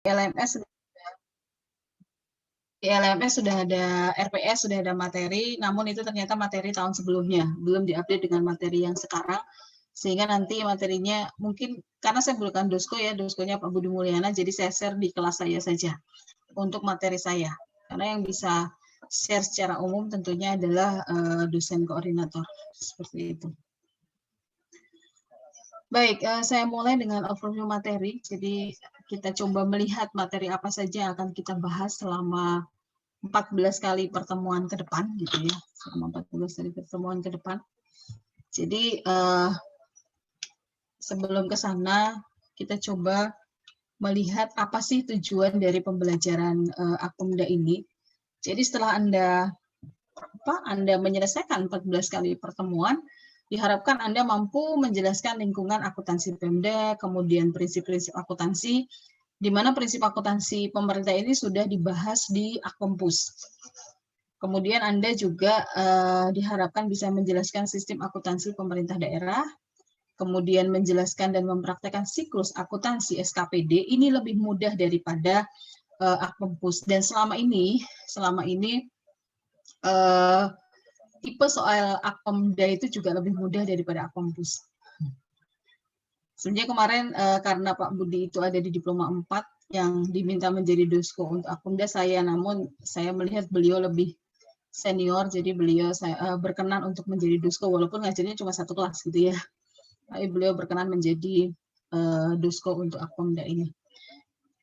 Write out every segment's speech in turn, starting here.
LMS di LMS sudah ada RPS, sudah ada materi, namun itu ternyata materi tahun sebelumnya, belum diupdate dengan materi yang sekarang, sehingga nanti materinya mungkin, karena saya bukan dosko ya, doskonya Pak Budi Mulyana, jadi saya share di kelas saya saja untuk materi saya, karena yang bisa share secara umum tentunya adalah dosen koordinator, seperti itu. Baik, saya mulai dengan overview materi, jadi kita coba melihat materi apa saja yang akan kita bahas selama 14 kali pertemuan ke depan gitu ya, selama 14 kali pertemuan ke depan. Jadi sebelum ke sana kita coba melihat apa sih tujuan dari pembelajaran Akomda ini. Jadi setelah Anda menyelesaikan 14 kali pertemuan, diharapkan Anda mampu menjelaskan lingkungan akuntansi Pemda, kemudian prinsip-prinsip akuntansi, di mana prinsip akuntansi pemerintah ini sudah dibahas di Akompus. Kemudian Anda juga diharapkan bisa menjelaskan sistem akuntansi pemerintah daerah, kemudian menjelaskan dan mempraktekkan siklus akuntansi SKPD, ini lebih mudah daripada Akompus. Dan selama ini tipe soal Akomda itu juga lebih mudah daripada Akompus. Sebenarnya kemarin karena Pak Budi itu ada di Diploma 4 yang diminta menjadi dosko untuk Akomda namun saya melihat beliau lebih senior, jadi beliau berkenan untuk menjadi dosko walaupun ngajarnya cuma satu kelas gitu ya. Tapi beliau berkenan menjadi dosko untuk Akomda ini.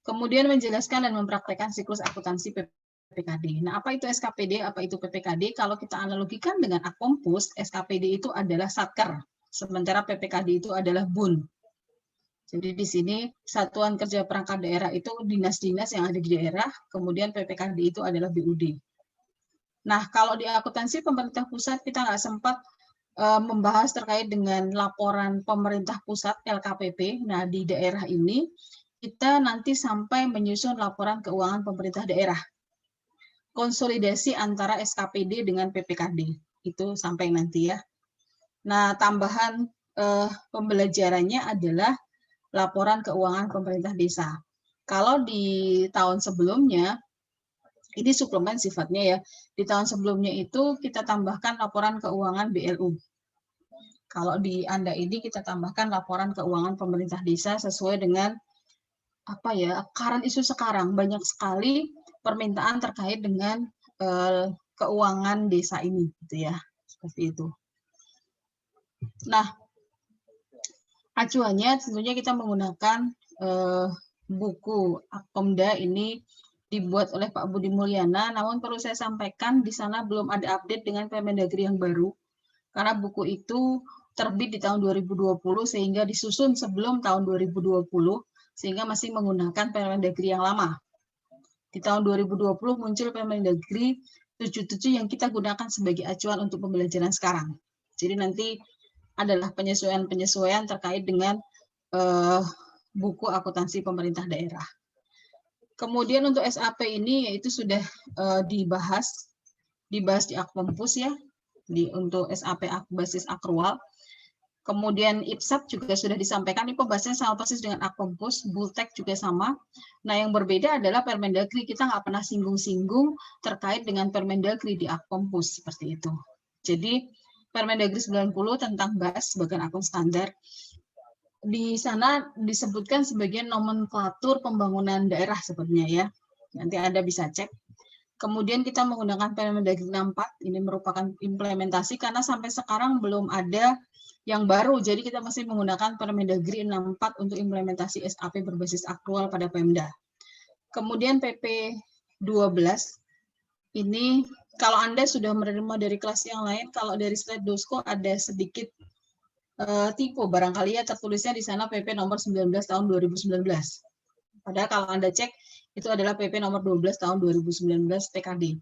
Kemudian menjelaskan dan mempraktekkan siklus akuntansi PPKD. Nah, apa itu SKPD, apa itu PPKD? Kalau kita analogikan dengan Akompus, SKPD itu adalah satker, sementara PPKD itu adalah BUN. Jadi di sini Satuan Kerja Perangkat Daerah itu dinas-dinas yang ada di daerah, kemudian PPKD itu adalah BUD. Nah, kalau di akuntansi pemerintah pusat kita nggak sempat membahas terkait dengan laporan pemerintah pusat LKPP. Nah, di daerah ini kita nanti sampai menyusun laporan keuangan pemerintah daerah. Konsolidasi antara SKPD dengan PPKD. Itu sampai nanti ya. Nah, tambahan pembelajarannya adalah laporan keuangan pemerintah desa. Kalau di tahun sebelumnya, ini suplemen sifatnya ya, di tahun sebelumnya itu kita tambahkan laporan keuangan BLU. Kalau di Anda ini kita tambahkan laporan keuangan pemerintah desa sesuai dengan apa ya, current isu sekarang. Banyak sekali permintaan terkait dengan keuangan desa ini gitu ya. Seperti itu. Nah, acuannya tentunya kita menggunakan buku Akomda ini dibuat oleh Pak Budi Mulyana, namun perlu saya sampaikan di sana belum ada update dengan Permendagri yang baru, karena buku itu terbit di tahun 2020 sehingga disusun sebelum tahun 2020, sehingga masih menggunakan Permendagri yang lama. Di tahun 2020 muncul Permendagri 77 yang kita gunakan sebagai acuan untuk pembelajaran sekarang. Jadi nanti adalah penyesuaian-penyesuaian terkait dengan buku akuntansi pemerintah daerah. Kemudian untuk SAP ini yaitu sudah dibahas di Akompus ya, untuk SAP basis akrual. Kemudian IPSAT juga sudah disampaikan, ini pembahasannya sama persis dengan Akompus, Bultek juga sama. Nah yang berbeda adalah Permendagri, kita nggak pernah singgung-singgung terkait dengan Permendagri di Akompus, seperti itu. Jadi Permendagri 90 tentang BAS, bagian akun standar, di sana disebutkan sebagai nomenklatur pembangunan daerah sebenarnya ya. Nanti Anda bisa cek. Kemudian kita menggunakan Permendagri 64, ini merupakan implementasi karena sampai sekarang belum ada yang baru, jadi kita masih menggunakan Permendagri 64 untuk implementasi SAP berbasis akrual pada Pemda. Kemudian PP 12, ini kalau Anda sudah menerima dari kelas yang lain, kalau dari slide dosko ada sedikit tipe barangkali ya, tertulisnya di sana PP nomor 19 tahun 2019. Padahal kalau Anda cek itu adalah PP nomor 12 tahun 2019 TKD.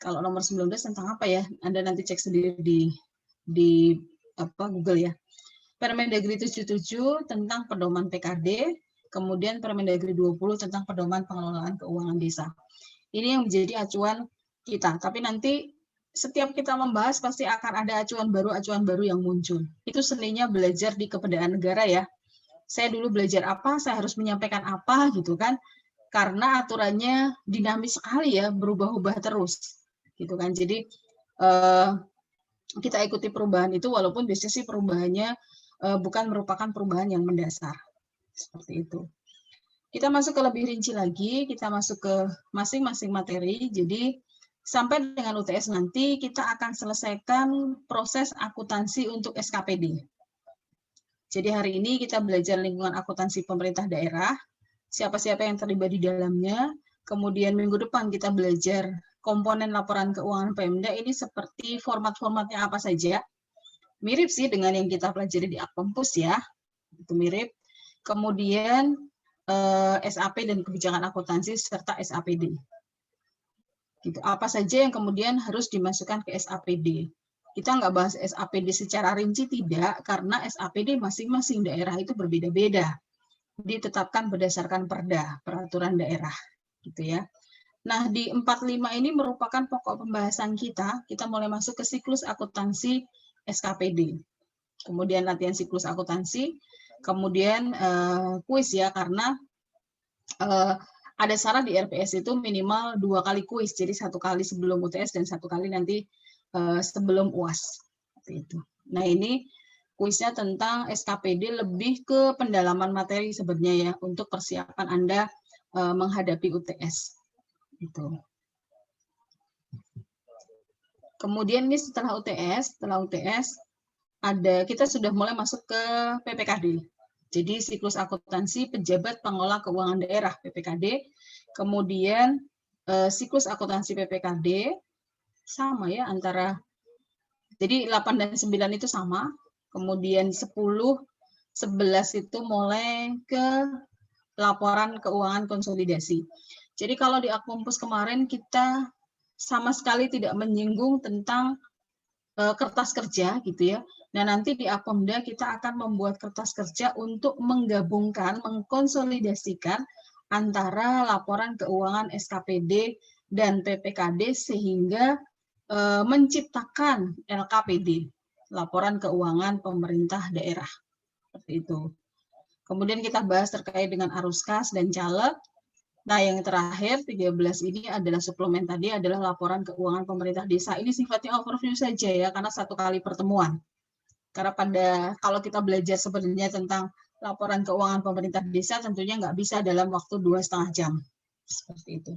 Kalau nomor 19 tentang apa ya? Anda nanti cek sendiri di Google ya. Permendagri 77 tentang pedoman PKD, kemudian Permendagri 20 tentang pedoman pengelolaan keuangan desa. Ini yang menjadi acuan kita. Tapi nanti setiap kita membahas pasti akan ada acuan baru yang muncul. Itu seninya belajar di kepedaan negara ya. Saya dulu belajar apa, saya harus menyampaikan apa gitu kan. karena aturannya dinamis sekali ya, berubah-ubah terus gitu kan. Jadi kita ikuti perubahan itu walaupun biasanya sih perubahannya bukan merupakan perubahan yang mendasar. Seperti itu. Kita masuk ke lebih rinci lagi, kita masuk ke masing-masing materi. Jadi sampai dengan UTS nanti kita akan selesaikan proses akuntansi untuk SKPD. Jadi hari ini kita belajar lingkungan akuntansi pemerintah daerah, siapa-siapa yang terlibat di dalamnya. Kemudian minggu depan kita belajar komponen laporan keuangan Pemda, ini seperti format-formatnya apa saja. Mirip sih dengan yang kita pelajari di Akpompus ya, itu mirip. Kemudian SAP dan kebijakan akuntansi serta SAPD. Gitu. Apa saja yang kemudian harus dimasukkan ke SAPD. Kita nggak bahas SAPD secara rinci tidak, karena SAPD masing-masing daerah itu berbeda-beda. Ditetapkan berdasarkan perda, peraturan daerah, gitu ya. Nah, di 45 ini merupakan pokok pembahasan kita. Kita mulai masuk ke siklus akuntansi SKPD. Kemudian latihan siklus akuntansi, kemudian kuis ya, karena ada syarat di RPS itu minimal 2 kali kuis, jadi 1 kali sebelum UTS dan 1 kali nanti sebelum UAS. Seperti itu. Nah, ini kuisnya tentang SKPD, lebih ke pendalaman materi sebenarnya ya, untuk persiapan Anda menghadapi UTS. Gitu. Kemudian ini setelah UTS kita sudah mulai masuk ke PPKD. Jadi siklus akuntansi pejabat pengelola keuangan daerah PPKD. Kemudian siklus akuntansi PPKD sama ya, antara jadi 8 dan 9 itu sama. Kemudian 10, 11 itu mulai ke laporan keuangan konsolidasi. Jadi kalau di Akpompus kemarin kita sama sekali tidak menyinggung tentang kertas kerja gitu ya. Nah, nanti di Akpomda kita akan membuat kertas kerja untuk menggabungkan, mengkonsolidasikan antara laporan keuangan SKPD dan PPKD sehingga menciptakan LKPD, laporan keuangan pemerintah daerah. Seperti itu. Kemudian kita bahas terkait dengan arus kas dan caleg. Nah, yang terakhir 13 ini adalah suplemen tadi, adalah laporan keuangan pemerintah desa. Ini sifatnya overview saja ya, karena 1 kali pertemuan. Karena kalau kita belajar sebenarnya tentang laporan keuangan pemerintah desa, tentunya nggak bisa dalam waktu 2,5 jam. Seperti itu.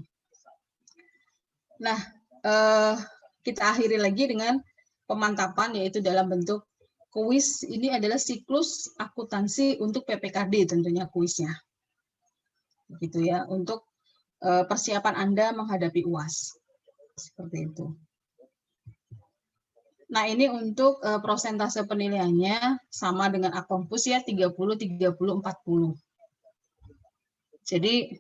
Nah, kita akhiri lagi dengan pemantapan, yaitu dalam bentuk kuis. Ini adalah siklus akuntansi untuk PPKD tentunya kuisnya. Gitu ya, untuk persiapan Anda menghadapi UAS. Seperti itu. Nah, ini untuk prosentase penilaiannya sama dengan Akpompus ya, 30, 30, 40. Jadi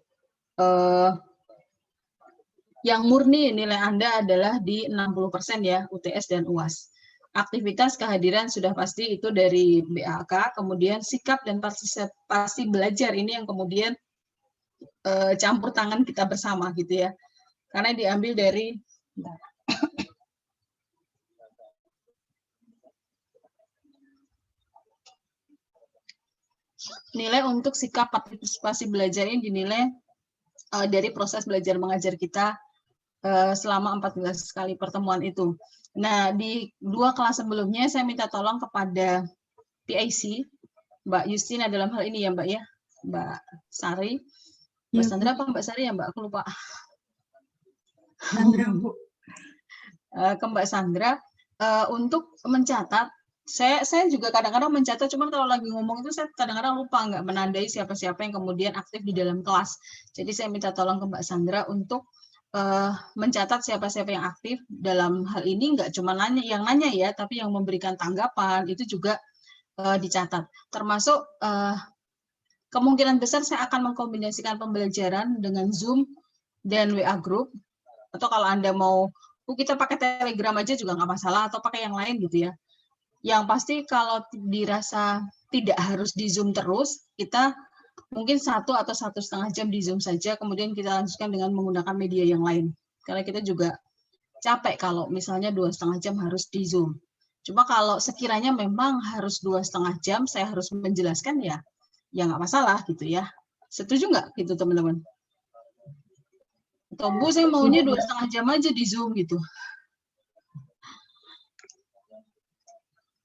yang murni nilai Anda adalah di 60% ya, UTS dan UAS. Aktivitas kehadiran sudah pasti itu dari BAK, kemudian sikap dan partisipasi belajar ini yang kemudian campur tangan kita bersama gitu ya. Karena diambil dari nilai untuk sikap partisipasi belajar ini dinilai dari proses belajar mengajar kita selama 14 kali pertemuan itu. Nah, di 2 kelas sebelumnya saya minta tolong kepada PIC, Mbak Justina dalam hal ini ya Mbak ya, Mbak Sari. Mbak Sandra apa Mbak Sari ya Mbak? Aku lupa. Sandra, Bu. Ke Mbak Sandra untuk mencatat. Saya juga kadang-kadang mencatat, cuman kalau lagi ngomong itu saya kadang-kadang lupa nggak menandai siapa-siapa yang kemudian aktif di dalam kelas. Jadi saya minta tolong ke Mbak Sandra untuk mencatat siapa-siapa yang aktif dalam hal ini, nggak cuma yang nanya ya, tapi yang memberikan tanggapan itu juga dicatat. Termasuk kemungkinan besar saya akan mengkombinasikan pembelajaran dengan Zoom dan WA Group, atau kalau Anda mau kita pakai Telegram aja juga nggak masalah, atau pakai yang lain gitu ya. Yang pasti kalau dirasa tidak harus di Zoom terus, kita mungkin 1 atau 1,5 jam di Zoom saja, kemudian kita lanjutkan dengan menggunakan media yang lain. Karena kita juga capek kalau misalnya 2,5 jam harus di Zoom. Cuma kalau sekiranya memang harus 2,5 jam, saya harus menjelaskan ya nggak masalah gitu ya. Setuju nggak gitu teman-teman? Atau Bu, saya maunya 2,5 jam aja di Zoom gitu.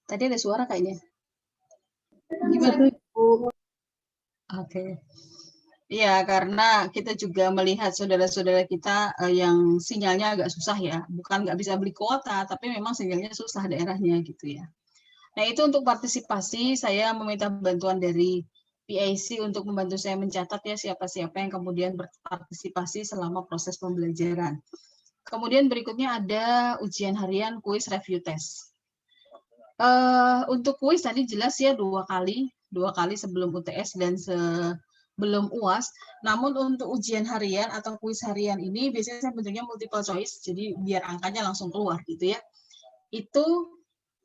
Tadi ada suara kayaknya. Gimana? Oke. Iya, karena kita juga melihat saudara-saudara kita yang sinyalnya agak susah ya. Bukan nggak bisa beli kuota, tapi memang sinyalnya susah daerahnya gitu ya. Nah, itu untuk partisipasi, saya meminta bantuan dari PIC untuk membantu saya mencatat ya siapa-siapa yang kemudian berpartisipasi selama proses pembelajaran. Kemudian berikutnya ada ujian harian, kuis, review test. Untuk kuis tadi jelas ya dua kali sebelum UTS dan sebelum UAS. Namun untuk ujian harian atau kuis harian ini biasanya saya bentuknya multiple choice, jadi biar angkanya langsung keluar gitu ya. Itu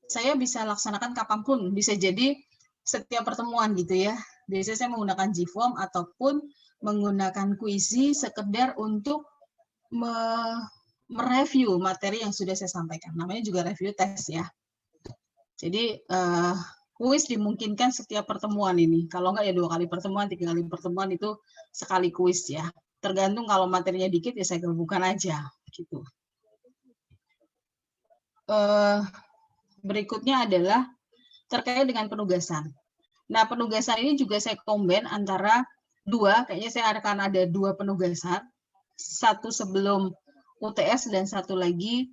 saya bisa laksanakan kapanpun, bisa jadi setiap pertemuan gitu ya. Biasanya saya menggunakan Gform ataupun menggunakan Quizy sekedar untuk mereview materi yang sudah saya sampaikan. Namanya juga review test ya. Jadi kuis dimungkinkan setiap pertemuan ini. Kalau enggak ya 2 kali pertemuan, 3 kali pertemuan itu sekali kuis ya. Tergantung kalau materinya dikit ya saya gabungkan aja gitu. Berikutnya adalah terkait dengan penugasan. Nah, penugasan ini juga saya combine antara dua, kayaknya saya akan ada 2 penugasan. Satu sebelum UTS dan satu lagi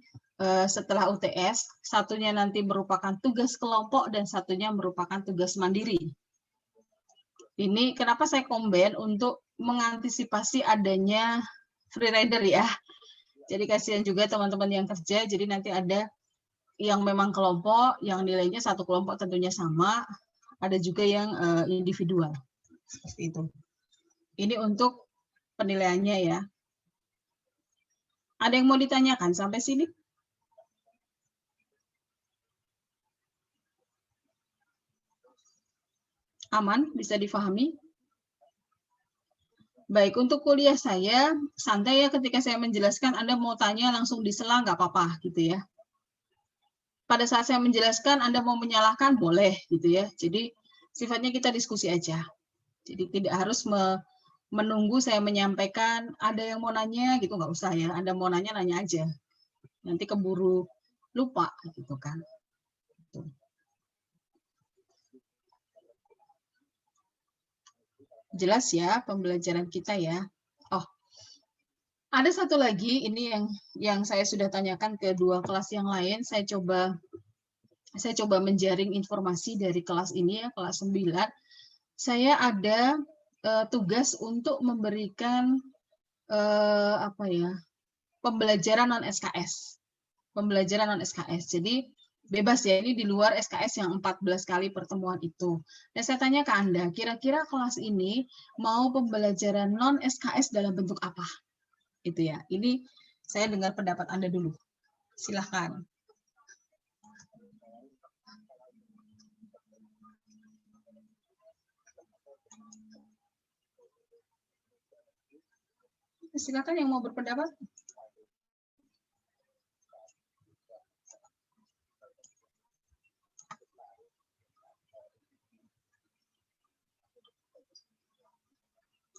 setelah UTS, satunya nanti merupakan tugas kelompok dan satunya merupakan tugas mandiri. Ini kenapa saya combine untuk mengantisipasi adanya free rider ya. Jadi kasihan juga teman-teman yang kerja, jadi nanti ada yang memang kelompok, yang nilainya satu kelompok tentunya sama, ada juga yang individual. Seperti itu. Ini untuk penilaiannya ya. Ada yang mau ditanyakan sampai sini? Aman, bisa difahami? Baik, untuk kuliah saya, santai ya ketika saya menjelaskan, Anda mau tanya langsung disela, nggak apa-apa gitu ya. Pada saat saya menjelaskan, Anda mau menyalahkan, boleh gitu ya. Jadi sifatnya kita diskusi aja. Jadi tidak harus menunggu saya menyampaikan, ada yang mau nanya gitu, nggak usah ya. Anda mau nanya, nanya aja. Nanti keburu lupa gitu kan. Jelas ya pembelajaran kita ya. Oh, ada satu lagi ini yang saya sudah tanyakan ke 2 kelas yang lain. Saya coba menjaring informasi dari kelas ini ya, kelas 9. Saya ada tugas untuk memberikan apa ya? Pembelajaran non SKS. Pembelajaran non SKS. Jadi bebas ya, ini di luar SKS yang 14 kali pertemuan itu. Dan saya tanya ke Anda, kira-kira kelas ini mau pembelajaran non SKS dalam bentuk apa? Itu ya. Ini saya dengar pendapat Anda dulu. Silahkan. Silakan yang mau berpendapat.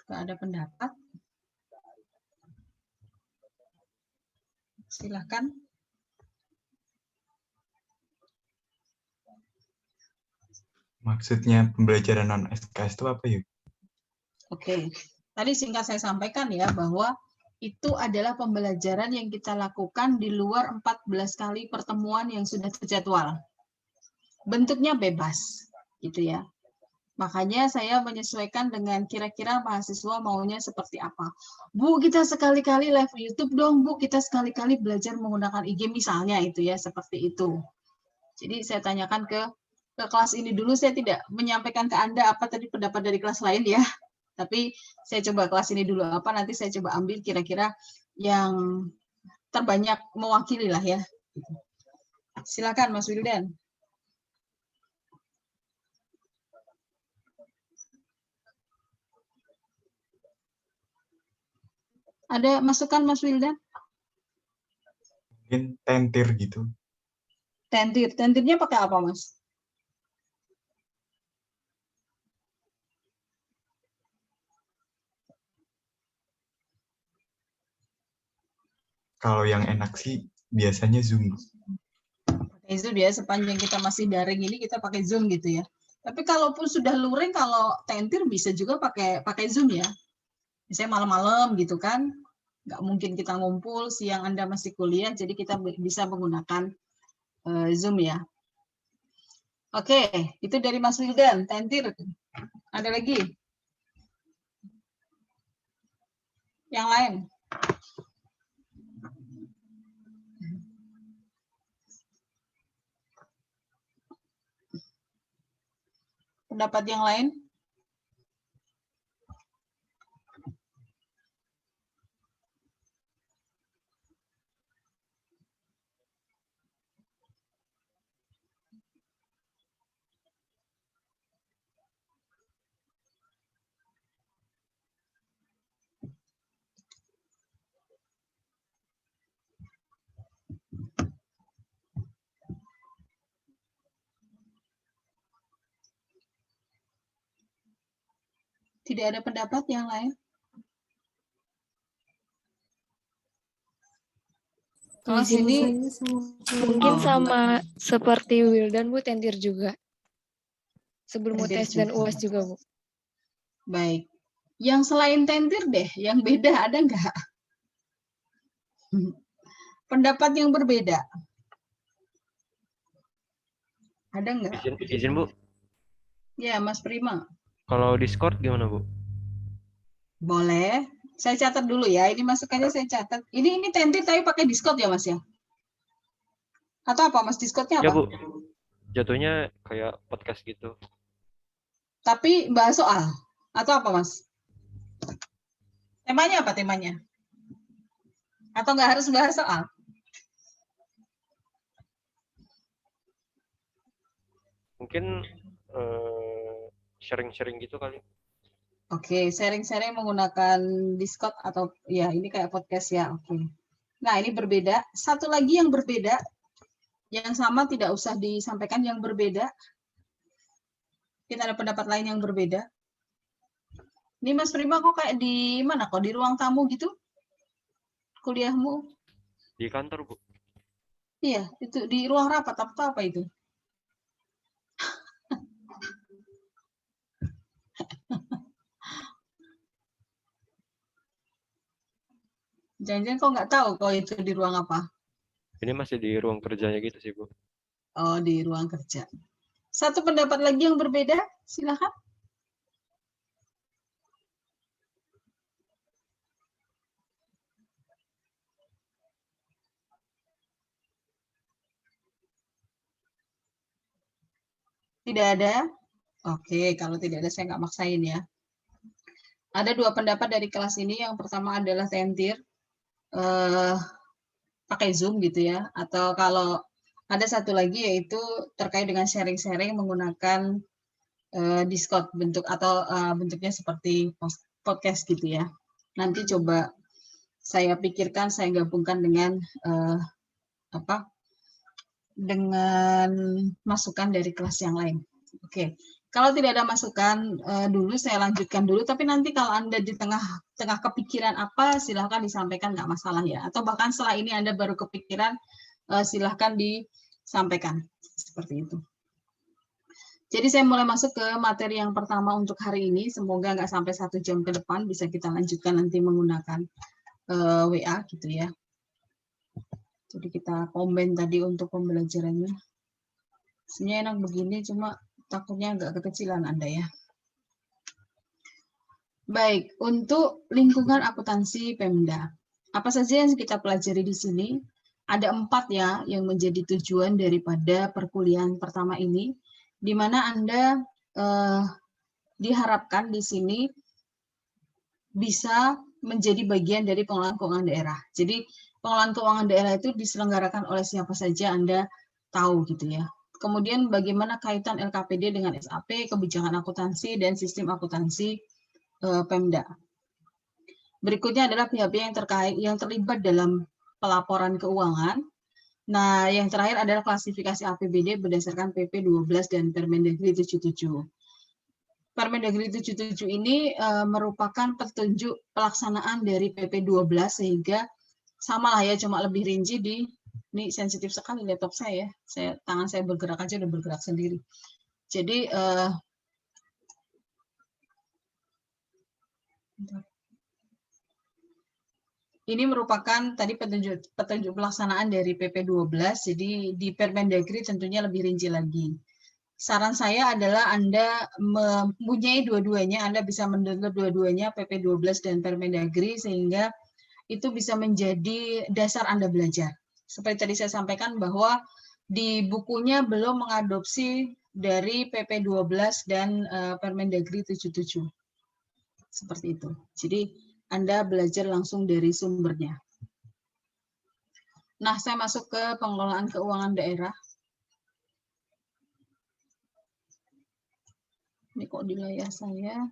Jika ada pendapat, silakan. Maksudnya pembelajaran non SKS itu apa ya? Oke, tadi singkat saya sampaikan ya bahwa itu adalah pembelajaran yang kita lakukan di luar 14 kali pertemuan yang sudah terjadwal. Bentuknya bebas, gitu ya. Makanya saya menyesuaikan dengan kira-kira mahasiswa maunya seperti apa. Bu, kita sekali-kali live YouTube dong, Bu. Kita sekali-kali belajar menggunakan IG misalnya itu ya, seperti itu. Jadi saya tanyakan ke kelas ini dulu, saya tidak menyampaikan ke Anda apa tadi pendapat dari kelas lain ya. Tapi saya coba kelas ini dulu apa, nanti saya coba ambil kira-kira yang terbanyak mewakili lah ya. Silakan Mas Wildan. Ada masukan Mas Wildan? Mungkin tentir gitu. Tentir. Tentirnya pakai apa Mas? Kalau yang enak sih biasanya Zoom. Pakai Zoom ya, sepanjang kita masih daring ini kita pakai Zoom gitu ya. Tapi kalaupun sudah luring, kalau tentir bisa juga pakai Zoom ya. Misalnya malam-malam gitu kan, nggak mungkin kita ngumpul, siang Anda masih kuliah, jadi kita bisa menggunakan Zoom ya. Oke, itu dari Mas Wildan, tentir. Ada lagi? Yang lain? Pendapat yang lain? Tidak ada pendapat yang lain? Kalau sini Mungkin sama seperti Wildan, Bu, tentir juga. Sebelum Tentir UTS dan juga. UAS juga, Bu. Baik. Yang selain tentir deh, yang beda ada nggak? Pendapat yang berbeda. Ada nggak? Izin Bu, Ya, Mas Prima. kalau Discord gimana Bu? Boleh. Saya catat dulu ya. Ini masukannya saya catat. Ini tentir tapi pakai Discord ya, Mas ya? Atau apa, Mas? Discordnya Ya apa? Bu, jatuhnya kayak podcast gitu. Tapi bahas soal. Atau apa, Mas? Temanya apa temanya? Atau nggak harus bahas soal? Mungkin sharing-sharing gitu kali. Oke, sharing-sharing menggunakan Discord atau ya ini kayak podcast ya. Oke. Nah, ini berbeda. Satu lagi yang berbeda, yang sama tidak usah disampaikan, yang berbeda. Kita ada pendapat lain yang berbeda. Ini Mas Prima kok kayak di mana kok? Di ruang tamu gitu? Kuliahmu? Di kantor Bu. Iya, itu di ruang rapat atau apa itu? Jangan-jangan kok nggak tahu kok itu di ruang apa? Ini masih di ruang kerjanya gitu sih Bu. Oh, di ruang kerja. Satu pendapat lagi yang berbeda, silakan. Tidak ada? Oke, kalau tidak ada saya nggak maksain ya. Ada dua pendapat dari kelas ini. Yang pertama adalah tentir. Pakai Zoom gitu ya. Atau kalau ada satu lagi yaitu terkait dengan sharing-sharing menggunakan Discord bentuknya seperti podcast gitu ya. Nanti coba saya pikirkan, saya gabungkan dengan dengan masukan dari kelas yang lain. Oke. Kalau tidak ada masukan dulu, saya lanjutkan dulu. Tapi nanti kalau Anda di tengah kepikiran apa, silahkan disampaikan, nggak masalah ya. Atau bahkan setelah ini Anda baru kepikiran, silahkan disampaikan. Seperti itu. Jadi saya mulai masuk ke materi yang pertama untuk hari ini. Semoga nggak sampai 1 jam ke depan, bisa kita lanjutkan nanti menggunakan WA gitu ya. Jadi kita komen tadi untuk pembelajarannya. Sebenarnya enak begini, cuma takutnya agak kekecilan Anda ya. Baik, untuk lingkungan akuntansi Pemda. Apa saja yang kita pelajari di sini? Ada 4 ya yang menjadi tujuan daripada perkuliahan pertama ini, di mana Anda diharapkan di sini bisa menjadi bagian dari pengelolaan keuangan daerah. Jadi pengelolaan keuangan daerah itu diselenggarakan oleh siapa saja Anda tahu gitu ya. Kemudian bagaimana kaitan LKPD dengan SAP, kebijakan akuntansi, dan sistem akuntansi Pemda. Berikutnya adalah pihak-pihak yang terlibat dalam pelaporan keuangan. Nah, yang terakhir adalah klasifikasi APBD berdasarkan PP 12 dan Permendagri 77. Permendagri 77 ini merupakan petunjuk pelaksanaan dari PP 12 sehingga sama lah ya, cuma lebih rinci ini sensitif sekali laptop saya. Tangan saya bergerak aja udah bergerak sendiri. Jadi ini merupakan tadi petunjuk pelaksanaan dari PP12. Jadi di Permendagri tentunya lebih rinci lagi. Saran saya adalah Anda mempunyai dua-duanya, Anda bisa mendownload dua-duanya, PP12 dan Permendagri, sehingga itu bisa menjadi dasar Anda belajar. Seperti tadi saya sampaikan bahwa di bukunya belum mengadopsi dari PP12 dan Permendagri 77. Seperti itu. Jadi Anda belajar langsung dari sumbernya. Nah, saya masuk ke pengelolaan keuangan daerah. Ini kok di layar saya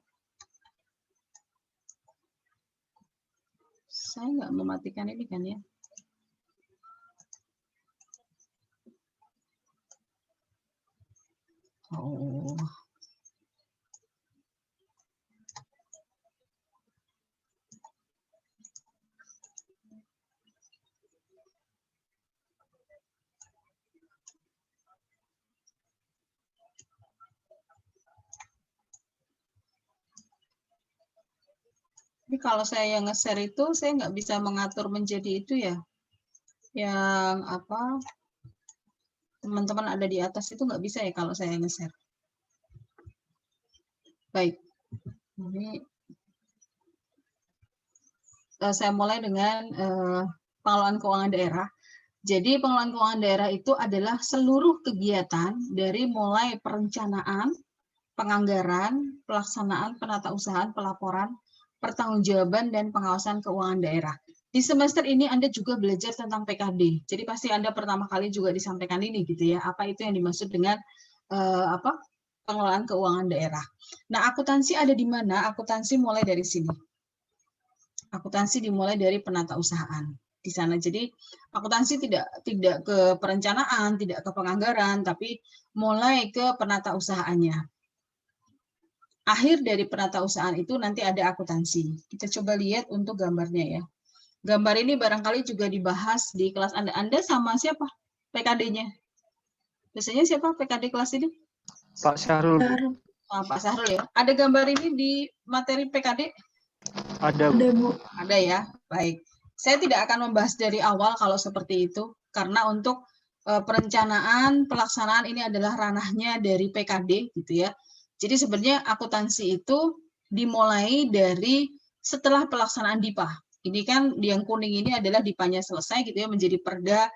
nggak mematikan ini kan ya. Oh. Ini kalau saya yang nge-share itu, saya nggak bisa mengatur menjadi itu ya. Yang apa, teman-teman ada di atas itu nggak bisa ya kalau saya nge-share. Baik. Ini saya mulai dengan pengelolaan keuangan daerah. Jadi pengelolaan keuangan daerah itu adalah seluruh kegiatan dari mulai perencanaan, penganggaran, pelaksanaan, penatausahaan, pelaporan, pertanggungjawaban, dan pengawasan keuangan daerah. Di semester ini Anda juga belajar tentang PKD. Jadi pasti Anda pertama kali juga disampaikan ini gitu ya. Apa itu yang dimaksud dengan pengelolaan keuangan daerah. Nah, akuntansi ada di mana? Akuntansi mulai dari sini. Akuntansi dimulai dari penatausahaan di sana. Jadi akuntansi tidak ke perencanaan, tidak ke penganggaran, tapi mulai ke penatausahaannya. Akhir dari penatausahaan itu nanti ada akuntansi. Kita coba lihat untuk gambarnya ya. Gambar ini barangkali juga dibahas di kelas Anda. Anda sama siapa PKD-nya? Biasanya siapa PKD kelas ini? Pak Syahrul. Oh, Pak Syahrul ya. Ada gambar ini di materi PKD? Ada, Bu. Ada ya. Baik. Saya tidak akan membahas dari awal kalau seperti itu, karena untuk perencanaan, pelaksanaan ini adalah ranahnya dari PKD gitu ya. Jadi sebenarnya akuntansi itu dimulai dari setelah pelaksanaan DIPA. Ini kan yang kuning ini adalah DIPA-nya selesai gitu ya, menjadi perda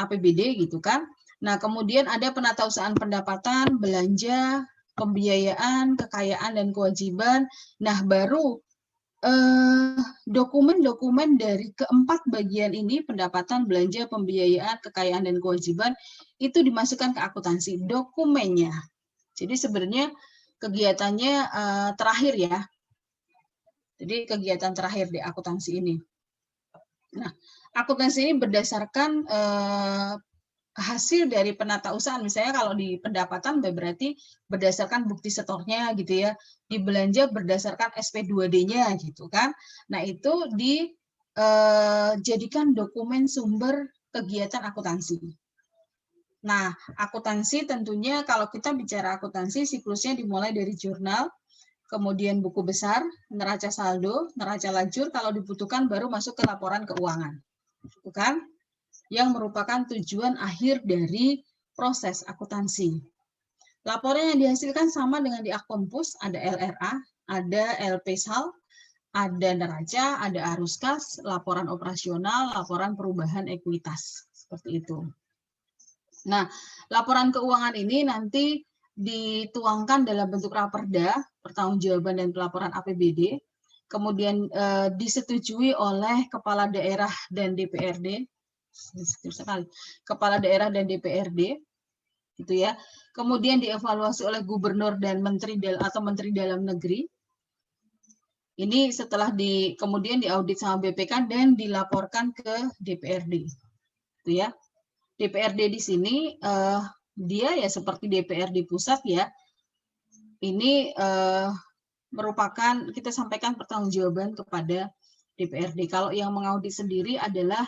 APBD gitu kan. Nah, kemudian ada penatausahaan pendapatan, belanja, pembiayaan, kekayaan, dan kewajiban. Nah, baru dokumen-dokumen dari keempat bagian ini, pendapatan, belanja, pembiayaan, kekayaan, dan kewajiban, itu dimasukkan ke akuntansi, dokumennya. Jadi sebenarnya kegiatannya terakhir ya. Jadi kegiatan terakhir di akuntansi ini. Nah, akuntansi ini berdasarkan hasil dari penatausahaan. Misalnya kalau di pendapatan berarti berdasarkan bukti setornya gitu ya. Di belanja berdasarkan SP2D-nya gitu kan. Nah, itu dijadikan dokumen sumber kegiatan akuntansi. Nah, akuntansi tentunya kalau kita bicara akuntansi, siklusnya dimulai dari jurnal, kemudian buku besar, neraca saldo, neraca lajur, kalau dibutuhkan baru masuk ke laporan keuangan. Bukan? Yang merupakan tujuan akhir dari proses akuntansi. Laporan yang dihasilkan sama dengan di Akunpus, ada LRA, ada LPSAL, ada neraca, ada arus kas, laporan operasional, laporan perubahan ekuitas. Seperti itu. Nah, laporan keuangan ini nanti dituangkan dalam bentuk raperda, pertanggungjawaban dan pelaporan APBD, kemudian disetujui oleh kepala daerah dan DPRD, kepala daerah dan DPRD, gitu ya. Kemudian dievaluasi oleh gubernur dan menteri dalam negeri. Ini setelah kemudian diaudit sama BPK dan dilaporkan ke DPRD, gitu ya. DPRD di sini dia ya seperti DPRD pusat ya. Ini merupakan kita sampaikan pertanggungjawaban kepada DPRD. Kalau yang mengaudit sendiri adalah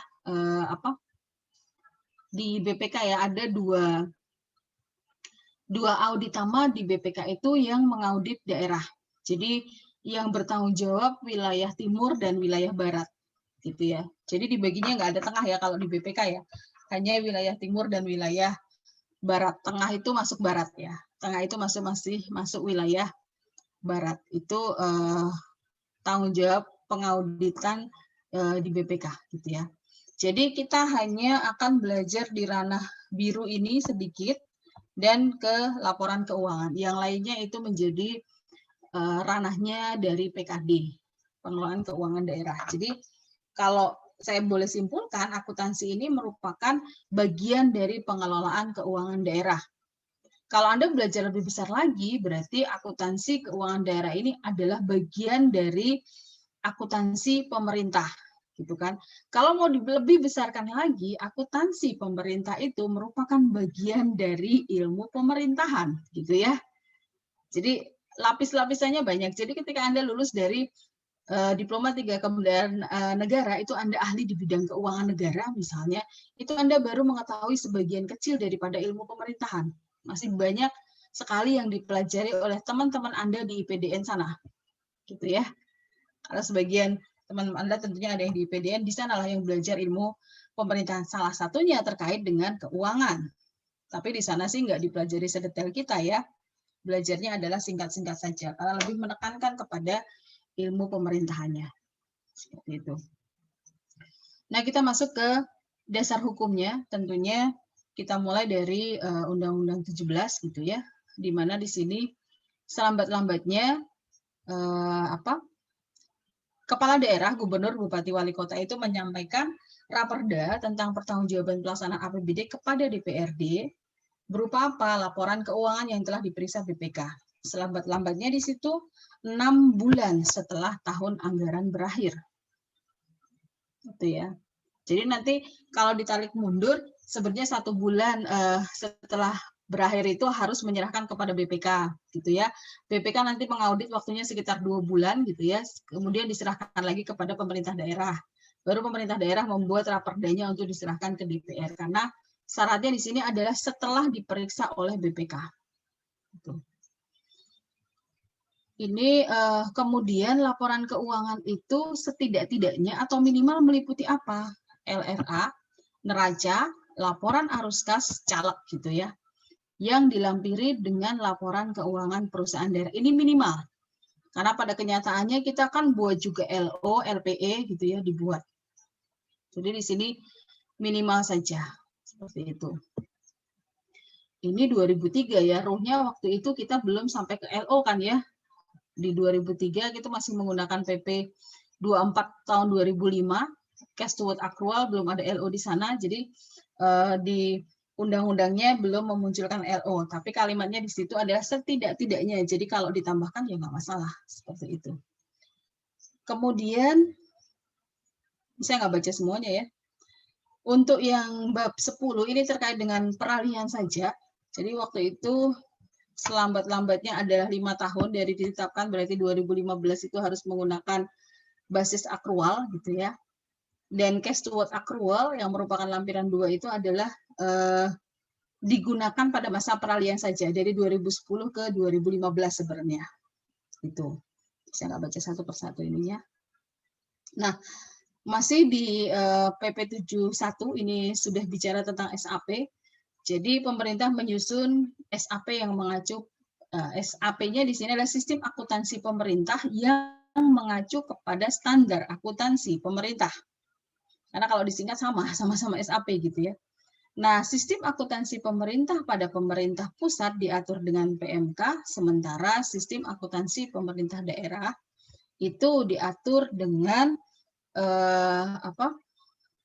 di BPK ya, ada dua audit utama di BPK itu yang mengaudit daerah. Jadi yang bertanggung jawab wilayah timur dan wilayah barat, gitu ya. Jadi dibaginya nggak ada tengah ya kalau di BPK ya, hanya wilayah timur dan wilayah barat. Tengah itu masuk barat ya, tengah itu masih masuk wilayah barat. Itu tanggung jawab pengauditan di BPK, gitu ya. Jadi kita hanya akan belajar di ranah biru ini sedikit dan ke laporan keuangan. Yang lainnya itu menjadi ranahnya dari PKD, pengelolaan keuangan daerah. Jadi kalau saya boleh simpulkan, akuntansi ini merupakan bagian dari pengelolaan keuangan daerah. Kalau Anda belajar lebih besar lagi, berarti akuntansi keuangan daerah ini adalah bagian dari akuntansi pemerintah, gitu kan. Kalau mau lebih besarkan lagi, akuntansi pemerintah itu merupakan bagian dari ilmu pemerintahan, gitu ya. Jadi lapis-lapisannya banyak. Jadi ketika Anda lulus dari Diploma 3 Kepemudaan Negara, itu Anda ahli di bidang keuangan negara misalnya, itu Anda baru mengetahui sebagian kecil daripada ilmu pemerintahan. Masih banyak sekali yang dipelajari oleh teman-teman Anda di IPDN sana, gitu ya. Karena sebagian teman Anda tentunya ada yang di IPDN, di sanalah yang belajar ilmu pemerintahan. Salah satunya terkait dengan keuangan. Tapi di sana sih nggak dipelajari sedetail kita ya. Belajarnya adalah singkat-singkat saja, karena lebih menekankan kepada ilmu pemerintahannya. Seperti itu. Nah, kita masuk ke dasar hukumnya. Tentunya kita mulai dari Undang-Undang 17 gitu ya, di mana di sini selambat-lambatnya Kepala daerah, gubernur, bupati, wali kota itu menyampaikan raperda tentang pertanggungjawaban pelaksanaan APBD kepada DPRD berupa apa? Laporan keuangan yang telah diperiksa BPK. Selambat-lambatnya di situ 6 bulan setelah tahun anggaran berakhir. Itu ya. Jadi nanti kalau ditarik mundur, sebenarnya 1 bulan setelah berakhir itu harus menyerahkan kepada BPK, gitu ya. BPK nanti mengaudit waktunya sekitar 2 bulan, gitu ya. Kemudian diserahkan lagi kepada pemerintah daerah. Baru pemerintah daerah membuat raperdanya untuk diserahkan ke DPR, karena syaratnya di sini adalah setelah diperiksa oleh BPK. Gitu. Ini kemudian laporan keuangan itu setidak-tidaknya atau minimal meliputi apa? LRA, neraca, laporan arus kas, caleg gitu ya, yang dilampiri dengan laporan keuangan perusahaan daerah. Ini minimal, karena pada kenyataannya kita kan buat juga LO, LPE gitu ya, dibuat. Jadi di sini minimal saja, seperti itu. Ini 2003 ya, ruhnya waktu itu kita belum sampai ke LO kan ya. Di 2003 kita masih menggunakan PP 24 tahun 2005, cash to work accrual, belum ada LO di sana, jadi di undang-undangnya belum memunculkan LO, tapi kalimatnya di situ adalah setidak-tidaknya, jadi kalau ditambahkan ya nggak masalah, seperti itu. Kemudian, saya nggak baca semuanya ya, untuk yang bab 10 ini terkait dengan peralihan saja, jadi waktu itu selambat-lambatnya adalah 5 tahun dari ditetapkan, berarti 2015 itu harus menggunakan basis akrual gitu ya. Dan cash to work accrual yang merupakan lampiran 2 itu adalah digunakan pada masa peralihan saja dari 2010 ke 2015 sebenarnya. Itu. Saya nggak baca satu persatu ininya. Nah, masih di PP 71 ini sudah bicara tentang SAP. Jadi pemerintah menyusun SAP yang mengacu, SAP-nya di sini adalah sistem akuntansi pemerintah yang mengacu kepada standar akuntansi pemerintah. Karena kalau disingkat sama-sama SAP gitu ya. Nah, sistem akuntansi pemerintah pada pemerintah pusat diatur dengan PMK, sementara sistem akuntansi pemerintah daerah itu diatur dengan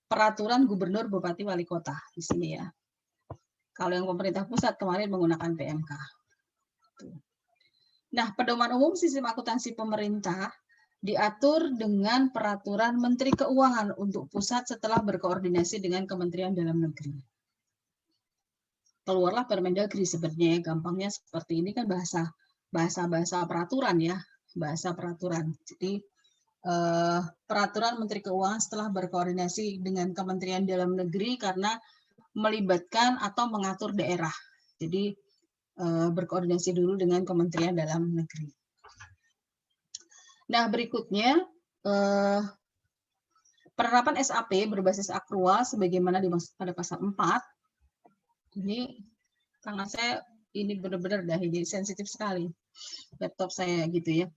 peraturan gubernur, bupati, wali kota di sini ya. Kalau yang pemerintah pusat kemarin menggunakan PMK. Nah, pedoman umum sistem akuntansi pemerintah diatur dengan peraturan Menteri Keuangan untuk pusat setelah berkoordinasi dengan Kementerian Dalam Negeri. Keluarlah Permendagri sebenarnya, gampangnya seperti ini kan bahasa peraturan ya, bahasa peraturan. Jadi Peraturan Menteri Keuangan setelah berkoordinasi dengan Kementerian Dalam Negeri karena melibatkan atau mengatur daerah. Jadi berkoordinasi dulu dengan Kementerian Dalam Negeri. Nah, berikutnya penerapan SAP berbasis akrual sebagaimana dimaksud pada pasal 4. Ini tangan saya ini benar-benar dah ini sensitif sekali laptop saya gitu ya.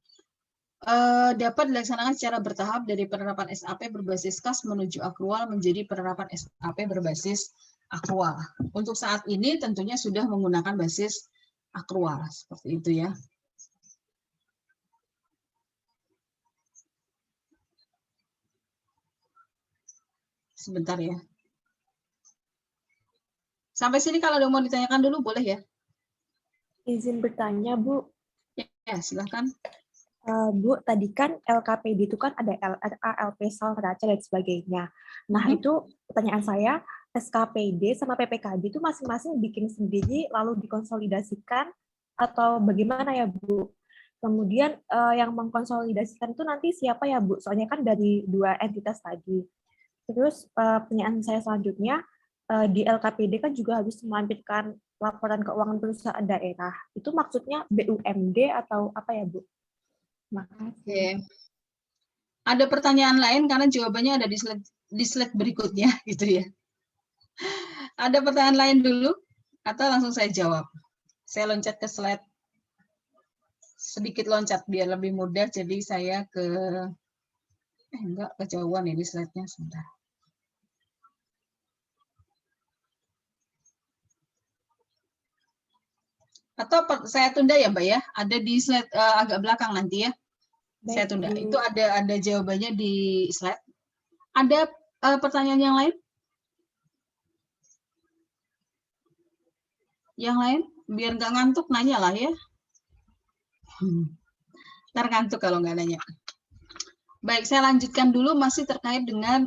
Dapat dilaksanakan secara bertahap dari penerapan SAP berbasis kas menuju akrual menjadi penerapan SAP berbasis akrual. Untuk saat ini tentunya sudah menggunakan basis akrual seperti itu ya. Sebentar ya. Sampai sini kalau ada mau ditanyakan dulu boleh ya? Izin bertanya, Bu. Ya, silakan. Bu, tadi kan LKPD itu kan ada LRA, LP, SAL, neraca, dan sebagainya. Nah, itu pertanyaan saya, SKPD sama PPKB itu masing-masing bikin sendiri lalu dikonsolidasikan atau bagaimana ya, Bu? Kemudian yang mengkonsolidasikan itu nanti siapa ya, Bu? Soalnya kan dari dua entitas tadi. Terus pertanyaan saya selanjutnya, di LKPD kan juga harus melampirkan laporan keuangan perusahaan daerah. Itu maksudnya BUMD atau apa ya, Bu? Makasih. Oke. Ada pertanyaan lain karena jawabannya ada di slide berikutnya gitu ya. Ada pertanyaan lain dulu atau langsung saya jawab? Saya loncat ke slide sedikit loncat biar lebih mudah. Jadi saya ke enggak kejauhan ini slide-nya sebentar. Atau saya tunda ya, Mbak ya? Ada di slide agak belakang nanti ya. Baik, Saya tunda. Bu. Itu ada jawabannya di slide. Ada pertanyaan yang lain? Yang lain? Biar nggak ngantuk nanya lah ya. Ntar ngantuk kalau nggak nanya. Baik, saya lanjutkan dulu masih terkait dengan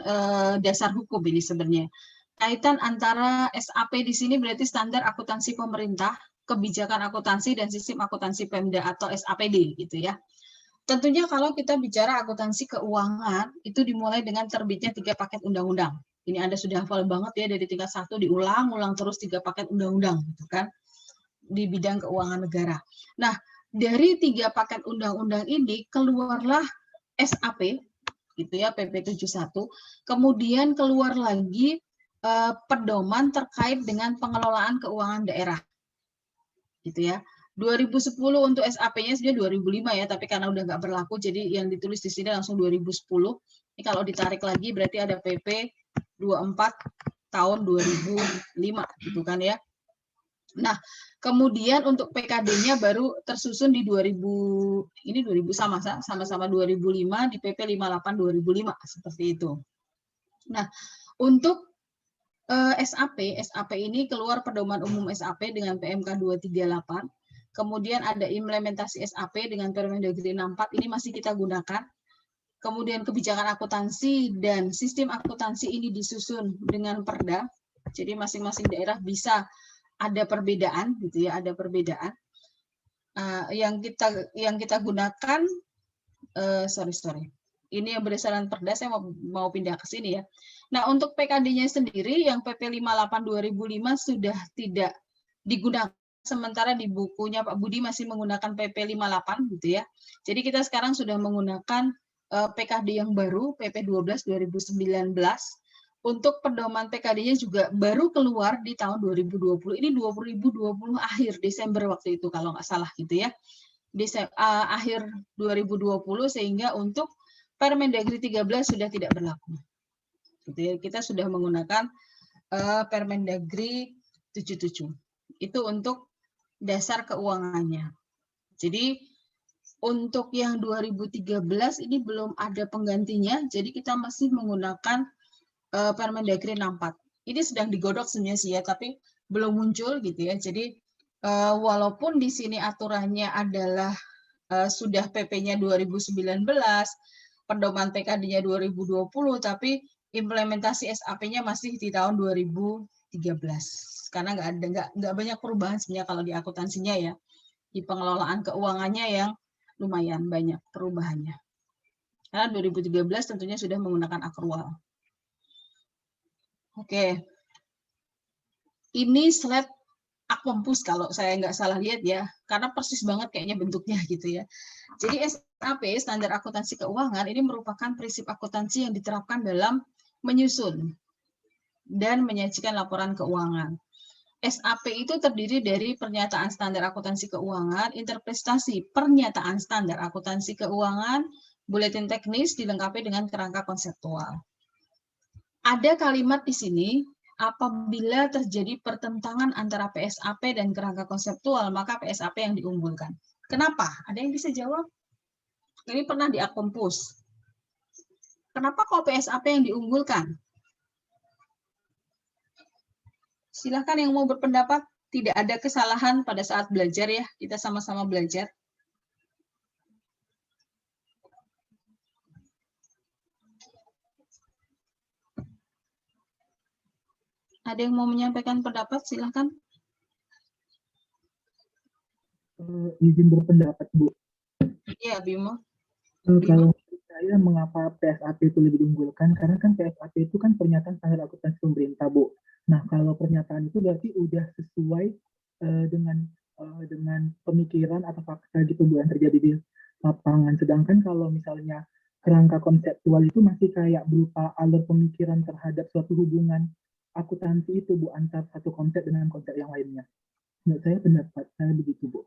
dasar hukum ini sebenarnya. Kaitan antara SAP di sini berarti standar akuntansi pemerintah, kebijakan akuntansi dan sistem akuntansi Pemda atau SAPD gitu ya. Tentunya kalau kita bicara akuntansi keuangan itu dimulai dengan terbitnya 3 paket undang-undang. Ini Anda sudah hafal banget ya dari tingkat 1 diulang-ulang terus 3 paket undang-undang gitu kan di bidang keuangan negara. Nah, dari 3 paket undang-undang ini keluarlah SAP gitu ya PP 71. Kemudian keluar lagi pedoman terkait dengan pengelolaan keuangan daerah. Gitu ya. 2010 untuk SAP-nya sebenarnya 2005 ya, tapi karena udah nggak berlaku, jadi yang ditulis di sini langsung 2010. Ini kalau ditarik lagi berarti ada PP 24 tahun 2005, gitu kan ya. Nah, kemudian untuk PKD-nya baru tersusun di 2000, ini 2000 sama-sama 2005 di PP 58 2005 seperti itu. Nah, untuk SAP ini keluar pedoman umum SAP dengan PMK 238. Kemudian ada implementasi SAP dengan Permendagri 64, ini masih kita gunakan. Kemudian kebijakan akuntansi dan sistem akuntansi ini disusun dengan Perda. Jadi masing-masing daerah bisa ada perbedaan gitu ya, ada perbedaan. Yang kita gunakan sorry. Ini yang berdasarkan Perda, saya mau pindah ke sini ya. Nah, untuk PKD-nya sendiri yang PP 58 2005 sudah tidak digunakan, sementara di bukunya Pak Budi masih menggunakan PP 58 gitu ya. Jadi kita sekarang sudah menggunakan PKD yang baru PP 12 2019. Untuk pedoman PKD-nya juga baru keluar di tahun 2020. Ini 2020 akhir Desember waktu itu kalau nggak salah gitu ya. Akhir 2020 sehingga untuk Permendagri 13 sudah tidak berlaku. Gitu ya. Kita sudah menggunakan Permendagri 77. Itu untuk dasar keuangannya. Jadi untuk yang 2013 ini belum ada penggantinya, jadi kita masih menggunakan Permendagri 64. Ini sedang digodok sebenarnya sih ya, tapi belum muncul gitu ya. Jadi walaupun di sini aturannya adalah sudah PP-nya 2019, pedoman PKD-nya 2020, tapi implementasi SAP-nya masih di tahun 2013. Karena nggak banyak perubahan sebenarnya kalau di akuntansinya ya. Di pengelolaan keuangannya yang lumayan banyak perubahannya. Karena 2013 tentunya sudah menggunakan akrual. Oke. Ini slide Akpompus kalau saya nggak salah lihat ya, karena persis banget kayaknya bentuknya gitu ya. Jadi SAP, Standar Akuntansi Keuangan, ini merupakan prinsip akuntansi yang diterapkan dalam menyusun dan menyajikan laporan keuangan. SAP itu terdiri dari pernyataan standar akuntansi keuangan, interpretasi pernyataan standar akuntansi keuangan, buletin teknis dilengkapi dengan kerangka konseptual. Ada kalimat di sini, apabila terjadi pertentangan antara PSAP dan kerangka konseptual, maka PSAP yang diunggulkan. Kenapa? Ada yang bisa jawab? Ini pernah di Akpompus. Kenapa kok PSAP yang diunggulkan? Silahkan yang mau berpendapat. Tidak ada kesalahan pada saat belajar ya. Kita sama-sama belajar. Ada yang mau menyampaikan pendapat? Silahkan. Izin berpendapat, Bu. Iya, Bimo. Kalau saya mengapa PSAP itu lebih diunggulkan, karena kan PSAP itu kan pernyataan standar akuntansi pemerintah, Bu. Nah, kalau pernyataan itu berarti udah sesuai dengan pemikiran atau fakta gitu, Bu, yang terjadi di lapangan. Sedangkan kalau misalnya kerangka konseptual itu masih kayak berupa alur pemikiran terhadap suatu hubungan akuntansi itu, Bu, antar satu konsep dengan konsep yang lainnya. Menurut saya pendapat saya begitu, Bu.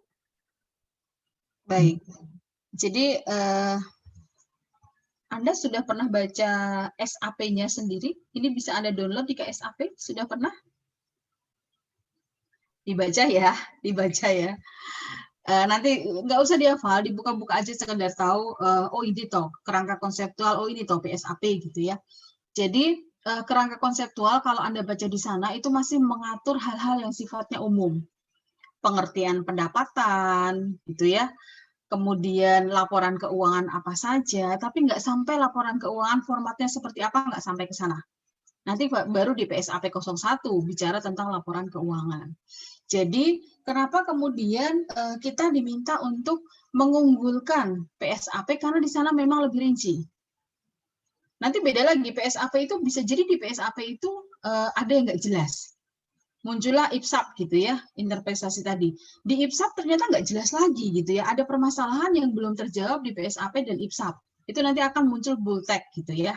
Baik. Jadi Anda sudah pernah baca SAP-nya sendiri? Ini bisa Anda download di SAP? Sudah pernah? Dibaca ya, dibaca ya. Nanti nggak usah dihafal, dibuka-buka aja sekedar tahu, oh ini toh kerangka konseptual, oh ini toh PSAP gitu ya. Jadi kerangka konseptual kalau Anda baca di sana itu masih mengatur hal-hal yang sifatnya umum. Pengertian pendapatan gitu ya. Kemudian laporan keuangan apa saja, tapi nggak sampai laporan keuangan formatnya seperti apa, nggak sampai ke sana. Nanti baru di PSAP 01 bicara tentang laporan keuangan. Jadi kenapa kemudian kita diminta untuk mengunggulkan PSAP, karena di sana memang lebih rinci. Nanti beda lagi, PSAP itu bisa jadi di PSAP itu ada yang nggak jelas. Muncullah IPSAP gitu ya, interpretasi tadi. Di IPSAP ternyata nggak jelas lagi gitu ya, ada permasalahan yang belum terjawab di PSAP dan IPSAP. Itu nanti akan muncul bultek gitu ya.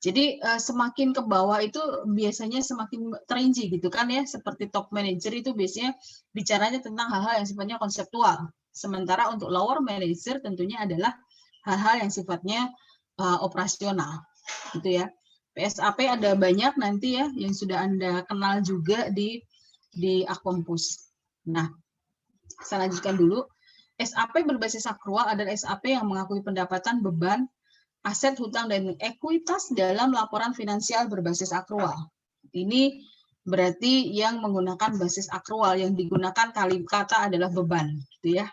Jadi semakin ke bawah itu biasanya semakin terinci gitu kan ya, seperti top manager itu biasanya bicaranya tentang hal-hal yang sifatnya konseptual. Sementara untuk lower manager tentunya adalah hal-hal yang sifatnya operasional gitu ya. PSAP ada banyak nanti ya yang sudah Anda kenal juga di Akpompus. Nah, saya lanjutkan dulu. SAP berbasis akrual adalah SAP yang mengakui pendapatan, beban, aset, hutang, dan ekuitas dalam laporan finansial berbasis akrual. Ini berarti yang menggunakan basis akrual, yang digunakan kata adalah beban, gitu ya.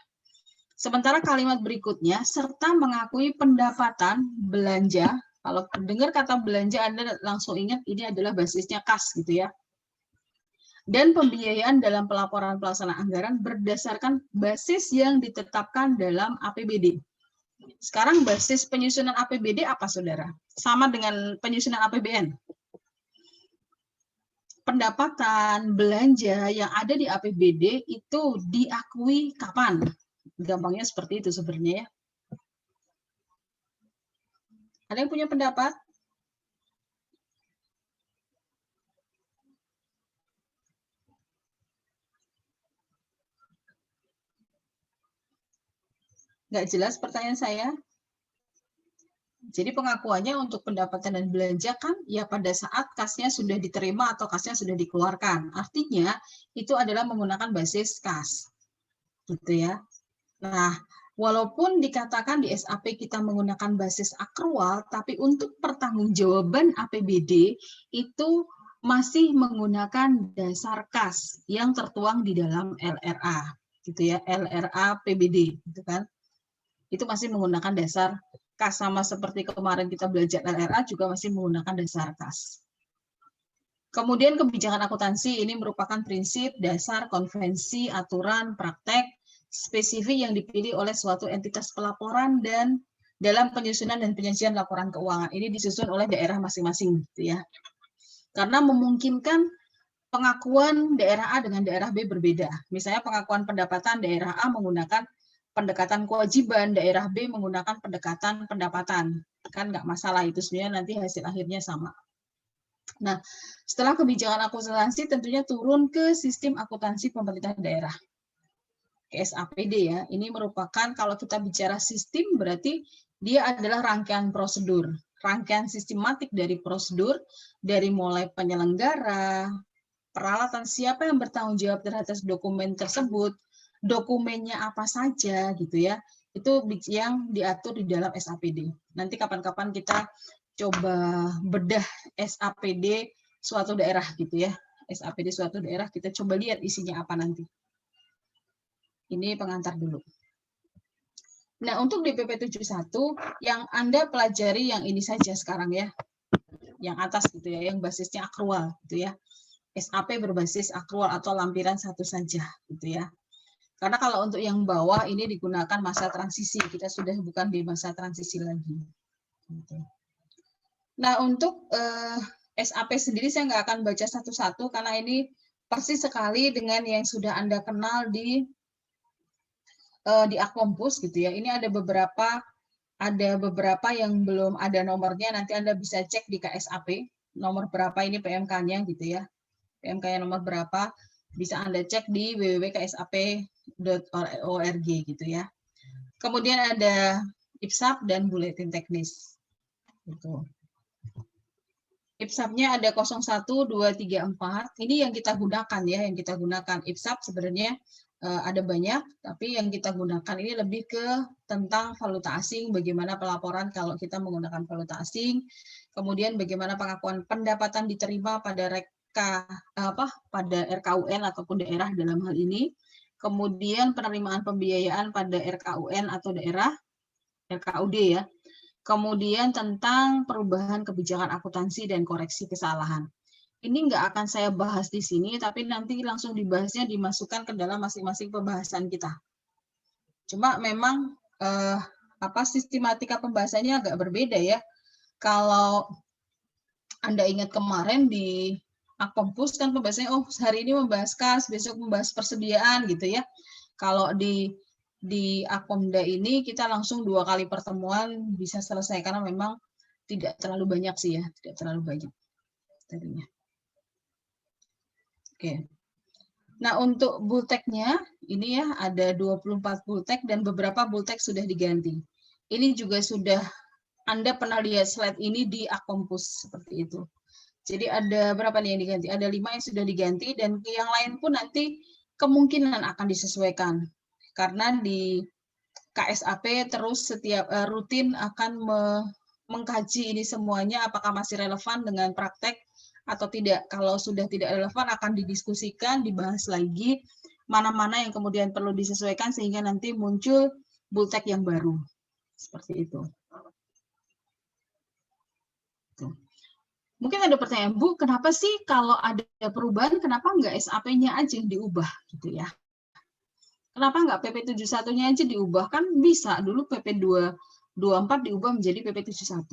Sementara kalimat berikutnya, serta mengakui pendapatan belanja. Kalau dengar kata belanja, Anda langsung ingat ini adalah basisnya kas, gitu ya. Dan pembiayaan dalam pelaporan pelaksanaan anggaran berdasarkan basis yang ditetapkan dalam APBD. Sekarang basis penyusunan APBD apa, saudara? Sama dengan penyusunan APBN. Pendapatan belanja yang ada di APBD itu diakui kapan? Gampangnya seperti itu sebenarnya ya. Ada yang punya pendapat? Nggak jelas pertanyaan saya? Jadi pengakuannya untuk pendapatan dan belanja kan ya pada saat kasnya sudah diterima atau kasnya sudah dikeluarkan. Artinya itu adalah menggunakan basis kas. Gitu ya. Nah, walaupun dikatakan di SAP kita menggunakan basis akrual, tapi untuk pertanggungjawaban APBD itu masih menggunakan dasar kas yang tertuang di dalam LRA, gitu ya, LRA PBD, gitu kan? Itu masih menggunakan dasar kas, sama seperti kemarin kita belajar LRA juga masih menggunakan dasar kas. Kemudian kebijakan akuntansi ini merupakan prinsip, dasar, konvensi, aturan, praktek spesifik yang dipilih oleh suatu entitas pelaporan dan dalam penyusunan dan penyajian laporan keuangan. Ini disusun oleh daerah masing-masing, gitu ya. Karena memungkinkan pengakuan daerah A dengan daerah B berbeda. Misalnya pengakuan pendapatan daerah A menggunakan pendekatan kewajiban, daerah B menggunakan pendekatan pendapatan. Kan nggak masalah, itu sebenarnya nanti hasil akhirnya sama. Nah, setelah kebijakan akuntansi tentunya turun ke sistem akuntansi pemerintah daerah, ke SAPD ya. Ini merupakan, kalau kita bicara sistem, berarti dia adalah rangkaian prosedur, rangkaian sistematik dari prosedur, dari mulai penyelenggara, peralatan, siapa yang bertanggung jawab terhadap dokumen tersebut, dokumennya apa saja gitu ya, itu yang diatur di dalam SAPD. Nanti kapan-kapan kita coba bedah SAPD suatu daerah gitu ya. SAPD suatu daerah, kita coba lihat isinya apa nanti. Ini pengantar dulu. Nah, untuk DPP 71 yang Anda pelajari yang ini saja sekarang ya. Yang atas gitu ya, yang basisnya akrual gitu ya. SAP berbasis akrual atau lampiran satu saja gitu ya. Karena kalau untuk yang bawah ini digunakan masa transisi, kita sudah bukan di masa transisi lagi. Gitu. Nah, untuk SAP sendiri saya nggak akan baca satu-satu karena ini persis sekali dengan yang sudah Anda kenal di Akompus gitu ya. Ini ada beberapa yang belum ada nomornya, nanti Anda bisa cek di KSAP, nomor berapa ini PMK-nya gitu ya. PMK-nya nomor berapa, bisa Anda cek di www.ksap.org gitu ya. Kemudian ada IPSAP dan buletin teknis. Gitu. IPSAP-nya ada 01, 2, 3, 4. Ini yang kita gunakan ya, yang kita gunakan. IPSAP sebenarnya ada banyak, tapi yang kita gunakan ini lebih ke tentang valuta asing, bagaimana pelaporan kalau kita menggunakan valuta asing, kemudian bagaimana pengakuan pendapatan diterima pada pada RKUN ataupun daerah dalam hal ini, kemudian penerimaan pembiayaan pada RKUN atau daerah, RKUD ya, kemudian tentang perubahan kebijakan akuntansi dan koreksi kesalahan. Ini nggak akan saya bahas di sini, tapi nanti langsung dibahasnya, dimasukkan ke dalam masing-masing pembahasan kita. Cuma memang sistematika pembahasannya agak berbeda ya. Kalau Anda ingat kemarin di Akompus kan pembahasannya, hari ini membahas kas, besok membahas persediaan gitu ya. Kalau di Akomda ini kita langsung 2 kali pertemuan bisa selesai karena memang tidak terlalu banyak sih ya, tidak terlalu banyak tadinya. Oke. Nah, untuk bulteknya ini ya ada 24 bultek dan beberapa bultek sudah diganti. Ini juga sudah Anda pernah lihat slide ini di Akompus seperti itu. Jadi ada berapa nih yang diganti? Ada 5 yang sudah diganti dan yang lain pun nanti kemungkinan akan disesuaikan. Karena di KSAP terus setiap rutin akan mengkaji ini semuanya apakah masih relevan dengan praktek atau tidak. Kalau sudah tidak relevan akan didiskusikan, dibahas lagi mana-mana yang kemudian perlu disesuaikan sehingga nanti muncul bultek yang baru. Seperti itu. Mungkin ada pertanyaan, Bu, kenapa sih kalau ada perubahan, kenapa nggak SAP-nya aja yang diubah gitu ya? Kenapa nggak PP 71-nya aja diubah? Kan bisa, dulu PP 224 diubah menjadi PP 71.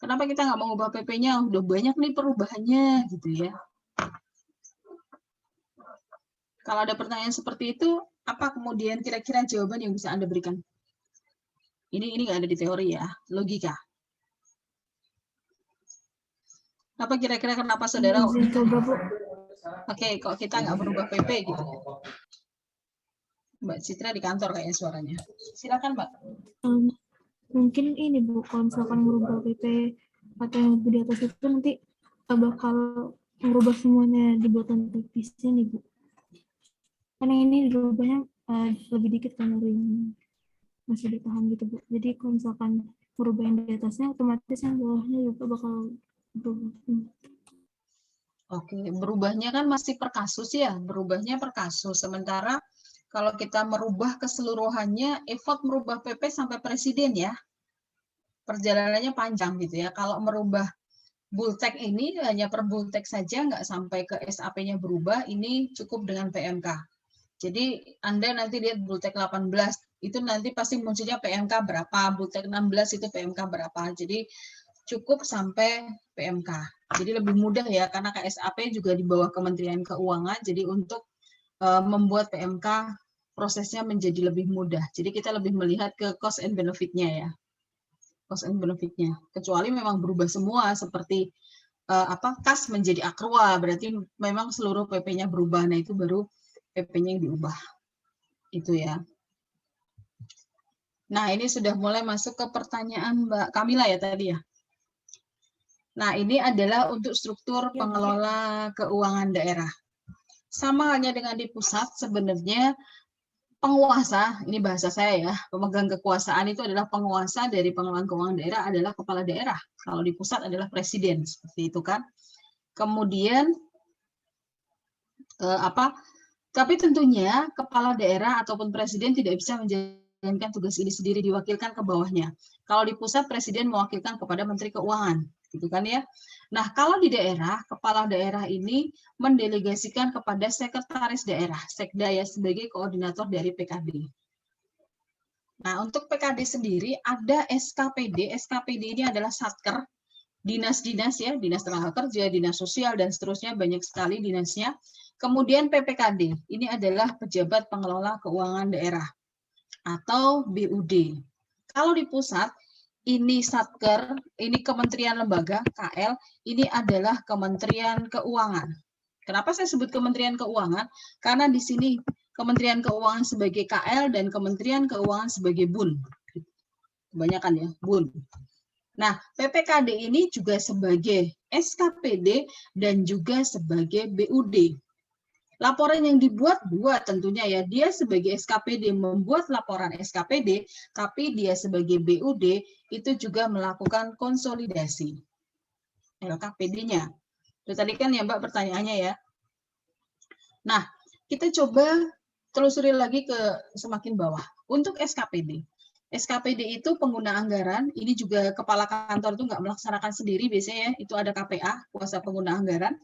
Kenapa kita nggak mengubah PP-nya? Udah banyak nih perubahannya, gitu ya. Kalau ada pertanyaan seperti itu, apa kemudian kira-kira jawaban yang bisa Anda berikan? Ini nggak ada di teori ya, logika. Apa kira-kira kenapa saudara? Oke, kok kita nggak merubah PP gitu? Mbak Citra di kantor kayaknya suaranya. Silakan, Mbak. Mungkin ini Bu, kalau misalkan merubah PP atau yang di atas itu nanti bakal merubah semuanya di buatan teknisnya nih Bu. Karena ini dirubahnya lebih dikit kan dari yang masih ditahan gitu Bu. Jadi kalau misalkan merubah yang di atasnya, otomatis yang bawahnya juga bakal berubah. Oke, berubahnya kan masih per kasus ya, berubahnya per kasus. Sementara kalau kita merubah keseluruhannya, effort merubah PP sampai presiden ya. Perjalanannya panjang gitu ya. Kalau merubah bultek ini hanya per bultek saja, nggak sampai ke SAP-nya berubah, ini cukup dengan PMK. Jadi Anda nanti lihat bultek 18 Itu nanti pasti munculnya PMK berapa, Bultek 16 itu PMK berapa. Jadi cukup sampai PMK. Jadi lebih mudah ya, karena KSAP juga di bawah Kementerian Keuangan, jadi untuk membuat PMK prosesnya menjadi lebih mudah. Jadi kita lebih melihat ke cost and benefit-nya ya. Cost and benefit-nya. Kecuali memang berubah semua seperti kas menjadi Akrua, berarti memang seluruh PP-nya berubah. Nah, itu baru PP-nya yang diubah. Itu ya. Nah, ini sudah mulai masuk ke pertanyaan Mbak Kamila ya tadi ya. Nah, ini adalah untuk struktur pengelola keuangan daerah. Sama halnya dengan di pusat, sebenarnya penguasa, ini bahasa saya ya, pemegang kekuasaan itu adalah penguasa dari pengelolaan keuangan daerah adalah kepala daerah. Kalau di pusat adalah presiden, seperti itu kan. Kemudian, tapi tentunya kepala daerah ataupun presiden tidak bisa menjalankan tugas ini sendiri, diwakilkan ke bawahnya. Kalau di pusat, presiden mewakilkan kepada Menteri Keuangan. Gitu kan ya. Nah, kalau di daerah, kepala daerah ini mendelegasikan kepada sekretaris daerah, sekda ya, sebagai koordinator dari PKD. Nah, untuk PKD sendiri ada SKPD. SKPD ini adalah satker, dinas-dinas ya, dinas tenaga kerja, dinas sosial, dan seterusnya, banyak sekali dinasnya. Kemudian PPKD, ini adalah pejabat pengelola keuangan daerah, atau BUD. Kalau di pusat, ini Satker, ini Kementerian Lembaga, KL, ini adalah Kementerian Keuangan. Kenapa saya sebut Kementerian Keuangan? Karena di sini Kementerian Keuangan sebagai KL dan Kementerian Keuangan sebagai BUN. Kebanyakan ya, BUN. Nah, PPKD ini juga sebagai SKPD dan juga sebagai BUD. Laporan yang dibuat tentunya ya, dia sebagai SKPD membuat laporan SKPD, tapi dia sebagai BUD itu juga melakukan konsolidasi LKPD-nya. Itu tadi kan ya Mbak pertanyaannya ya. Nah, kita coba telusuri lagi ke semakin bawah. Untuk SKPD. SKPD itu pengguna anggaran, ini juga kepala kantor itu nggak melaksanakan sendiri biasanya ya, itu ada KPA, kuasa pengguna anggaran.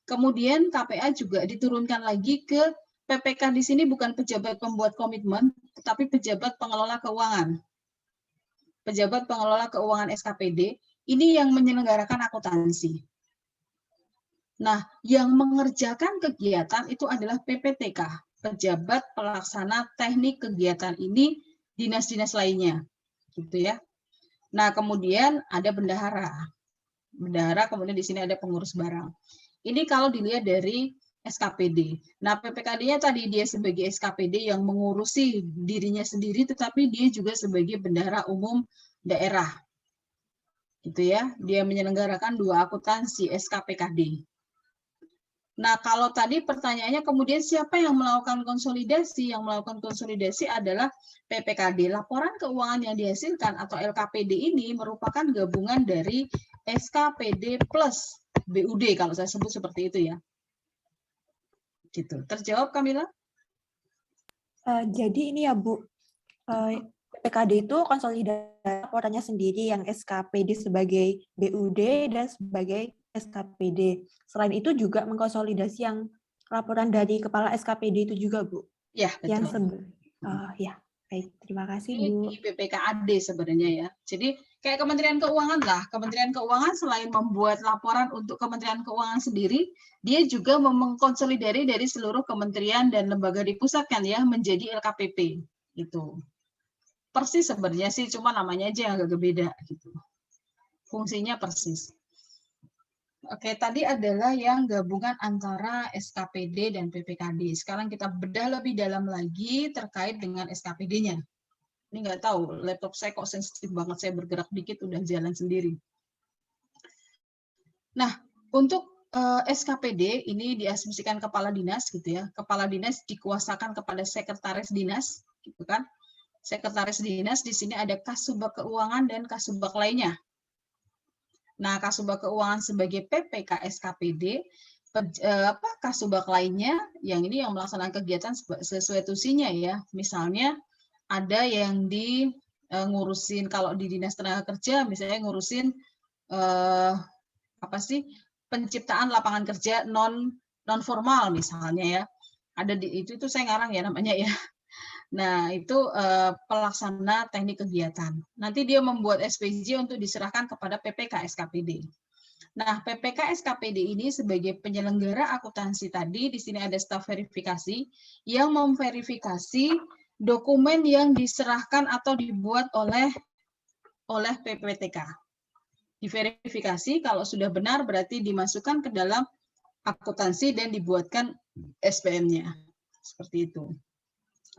Kemudian KPA juga diturunkan lagi ke PPK di sini bukan pejabat pembuat komitmen, tetapi pejabat pengelola keuangan. Pejabat pengelola keuangan SKPD, ini yang menyelenggarakan akuntansi. Nah, yang mengerjakan kegiatan itu adalah PPTK, pejabat pelaksana teknik kegiatan ini dinas-dinas lainnya. Gitu ya. Nah, kemudian ada bendahara. Bendahara, kemudian di sini ada pengurus barang. Ini kalau dilihat dari SKPD. Nah, PPKD-nya tadi dia sebagai SKPD yang mengurusi dirinya sendiri, tetapi dia juga sebagai bendahara umum daerah. Gitu ya, dia menyelenggarakan 2 akuntansi SKPKD. Nah, kalau tadi pertanyaannya kemudian siapa yang melakukan konsolidasi? Yang melakukan konsolidasi adalah PPKD. Laporan keuangan yang dihasilkan atau LKPD ini merupakan gabungan dari SKPD plus BUD kalau saya sebut seperti itu ya. Gitu. Terjawab Kamila? Jadi ini ya Bu, PPKD itu konsolidasi laporannya sendiri yang SKPD sebagai BUD dan sebagai SKPD. Selain itu juga mengkonsolidasi yang laporan dari kepala SKPD itu juga Bu. Ya, betul. Ya, baik. Terima kasih Ini Bu. BPKAD sebenarnya ya. Jadi kayak Kementerian Keuangan lah. Kementerian Keuangan selain membuat laporan untuk Kementerian Keuangan sendiri, dia juga mengkonsolidasi dari seluruh kementerian dan lembaga di pusat kan ya menjadi LKPP gitu. Persis sebenarnya sih, cuma namanya aja yang agak beda gitu. Fungsinya persis. Oke, tadi adalah yang gabungan antara SKPD dan PPKD. Sekarang kita bedah lebih dalam lagi terkait dengan SKPD-nya. Ini nggak tahu, laptop saya kok sensitif banget, saya bergerak dikit udah jalan sendiri. Nah, untuk SKPD ini diasumsikan kepala dinas gitu ya. Kepala dinas dikuasakan kepada sekretaris dinas, gitu kan? Sekretaris dinas di sini ada Kasubag Keuangan dan Kasubag lainnya. Nah, Kasubag Keuangan sebagai PPK SKPD, Kasubag lainnya yang ini yang melaksanakan kegiatan sesuai tusinya ya. Misalnya ada yang ngurusin kalau di Dinas Tenaga Kerja misalnya ngurusin penciptaan lapangan kerja non formal misalnya ya. Ada di itu saya ngarang ya namanya ya. Nah, itu pelaksana teknik kegiatan. Nanti dia membuat SPJ untuk diserahkan kepada PPK SKPD. Nah, PPK SKPD ini sebagai penyelenggara akuntansi tadi, di sini ada staf verifikasi yang memverifikasi dokumen yang diserahkan atau dibuat oleh PPTK. Diverifikasi, kalau sudah benar berarti dimasukkan ke dalam akuntansi dan dibuatkan SPM-nya. Seperti itu.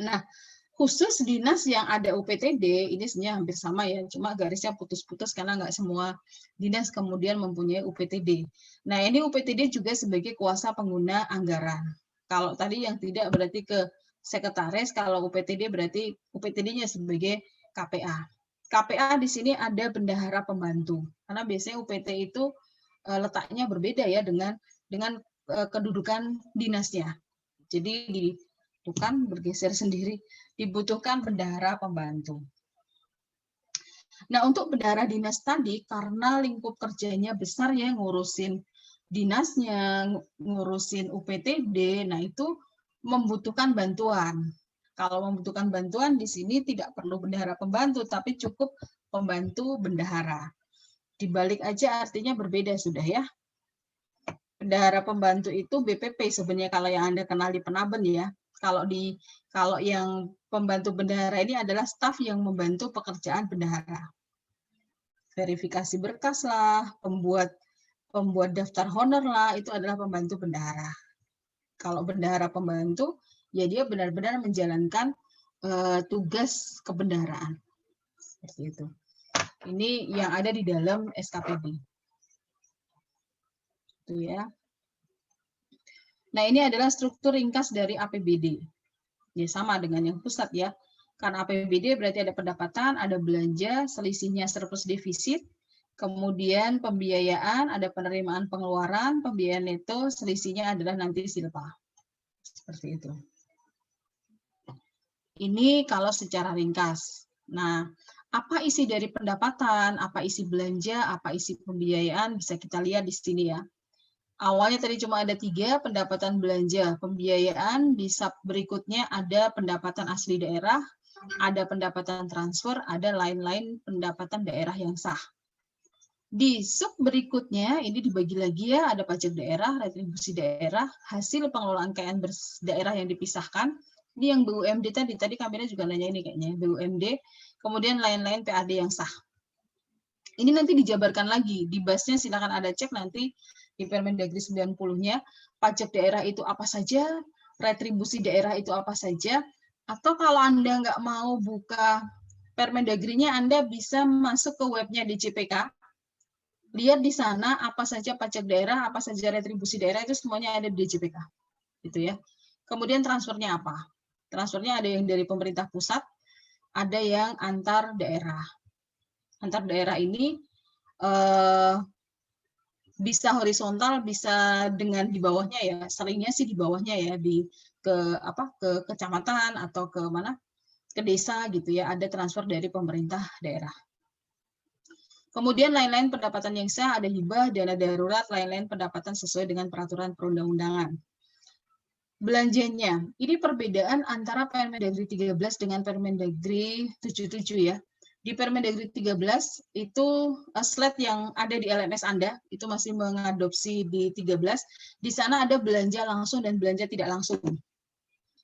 Nah, khusus dinas yang ada UPTD, ini sebenarnya hampir sama ya, cuma garisnya putus-putus karena nggak semua dinas kemudian mempunyai UPTD. Nah, ini UPTD juga sebagai kuasa pengguna anggaran. Kalau tadi yang tidak berarti ke sekretaris, kalau UPTD berarti UPTD-nya sebagai KPA. KPA di sini ada bendahara pembantu, karena biasanya UPT itu letaknya berbeda ya dengan kedudukan dinasnya. Jadi bukan bergeser sendiri, dibutuhkan bendahara pembantu. Nah, untuk bendahara dinas tadi, karena lingkup kerjanya besar ya, ngurusin dinasnya, ngurusin UPTD, nah itu membutuhkan bantuan. Kalau membutuhkan bantuan, di sini tidak perlu bendahara pembantu, tapi cukup pembantu bendahara. Dibalik aja artinya berbeda sudah ya. Bendahara pembantu itu BPP sebenarnya kalau yang Anda kenal di Penaben ya. Kalau yang pembantu bendahara ini adalah staf yang membantu pekerjaan bendahara. Verifikasi berkas lah, pembuat daftar honor lah, itu adalah pembantu bendahara. Kalau bendahara pembantu, ya dia benar-benar menjalankan tugas kebendaharaan. Seperti itu. Ini yang ada di dalam SKPD. Itu ya. Nah, ini adalah struktur ringkas dari APBD. Ya, sama dengan yang pusat ya. Karena APBD berarti ada pendapatan, ada belanja, selisihnya surplus defisit, kemudian pembiayaan, ada penerimaan pengeluaran, pembiayaan neto, selisihnya adalah nanti silpa. Seperti itu. Ini kalau secara ringkas. Nah, apa isi dari pendapatan, apa isi belanja, apa isi pembiayaan, bisa kita lihat di sini ya. Awalnya tadi cuma ada 3, pendapatan belanja, pembiayaan, di sub berikutnya ada pendapatan asli daerah, ada pendapatan transfer, ada lain-lain pendapatan daerah yang sah. Di sub berikutnya, ini dibagi lagi ya, ada pajak daerah, retribusi daerah, hasil pengelolaan kekayaan daerah yang dipisahkan, ini yang BUMD tadi kameranya juga nanya ini kayaknya, BUMD, kemudian lain-lain PAD yang sah. Ini nanti dijabarkan lagi, di basnya silakan ada cek nanti, di Permendagri 90-nya, pajak daerah itu apa saja, retribusi daerah itu apa saja, atau kalau Anda nggak mau buka Permendagri-nya, Anda bisa masuk ke webnya DJPK, lihat di sana apa saja pajak daerah, apa saja retribusi daerah, itu semuanya ada di DJPK. Gitu ya. Kemudian transfernya apa? Transfernya ada yang dari pemerintah pusat, ada yang antar daerah. Antar daerah ini bisa horizontal, bisa dengan di bawahnya ya, seringnya sih di bawahnya ya, ke kecamatan atau ke mana, ke desa gitu ya, ada transfer dari pemerintah daerah. Kemudian lain-lain pendapatan yang sah, ada hibah, dana darurat, lain-lain pendapatan sesuai dengan peraturan perundang-undangan. Belanjanya, ini perbedaan antara Permendagri 13 dengan Permendagri 77 ya. Di Permendagri 13 itu slide yang ada di LMS Anda, itu masih mengadopsi di 13, di sana ada belanja langsung dan belanja tidak langsung.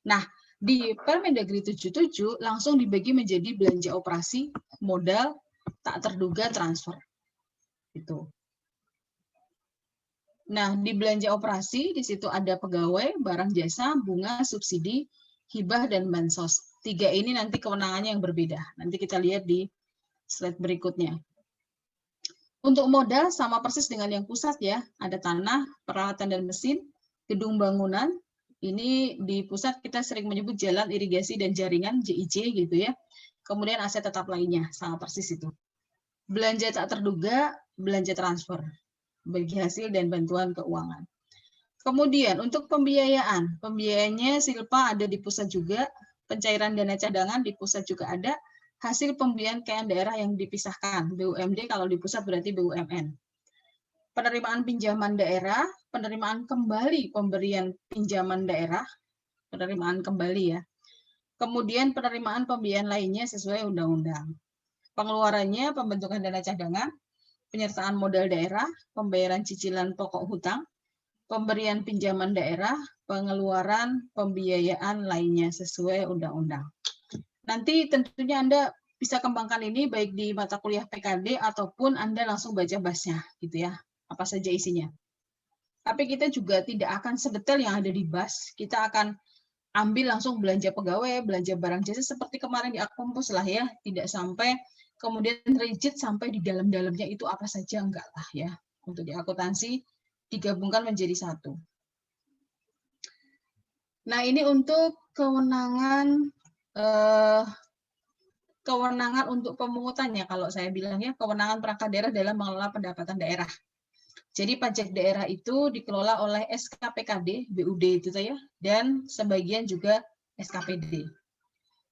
Nah, di Permendagri 77 langsung dibagi menjadi belanja operasi, modal, tak terduga, transfer. Itu. Nah, di belanja operasi, di situ ada pegawai, barang jasa, bunga, subsidi, hibah, dan bansos. 3 ini nanti kewenangannya yang berbeda. Nanti kita lihat di slide berikutnya. Untuk modal sama persis dengan yang pusat ya. Ada tanah, peralatan dan mesin, gedung bangunan. Ini di pusat kita sering menyebut jalan, irigasi, dan jaringan, JIJ gitu ya. Kemudian aset tetap lainnya, sama persis itu. Belanja tak terduga, belanja transfer, bagi hasil dan bantuan keuangan. Kemudian untuk pembiayaan, pembiayaannya silpa ada di pusat juga, pencairan dana cadangan di pusat juga ada, hasil pembiayaan kekayaan daerah yang dipisahkan, BUMD kalau di pusat berarti BUMN. Penerimaan pinjaman daerah, penerimaan kembali pemberian pinjaman daerah, penerimaan kembali ya. Kemudian penerimaan pembiayaan lainnya sesuai undang-undang. Pengeluarannya pembentukan dana cadangan, penyertaan modal daerah, pembayaran cicilan pokok hutang, pemberian pinjaman daerah, pengeluaran pembiayaan lainnya sesuai undang-undang. Nanti tentunya Anda bisa kembangkan ini baik di mata kuliah PKD ataupun Anda langsung baca BAS-nya gitu ya, apa saja isinya. Tapi kita juga tidak akan sedetail yang ada di BAS, kita akan ambil langsung belanja pegawai, belanja barang jasa seperti kemarin di Akumpus lah ya, tidak sampai kemudian rigid sampai di dalam-dalamnya itu apa saja, enggak lah ya. Untuk di akuntansi digabungkan menjadi satu. Nah, ini untuk kewenangan untuk pemungutannya, kalau saya bilangnya kewenangan perangkat daerah dalam mengelola pendapatan daerah. Jadi pajak daerah itu dikelola oleh SKPKD, BUD itu saya, dan sebagian juga SKPD.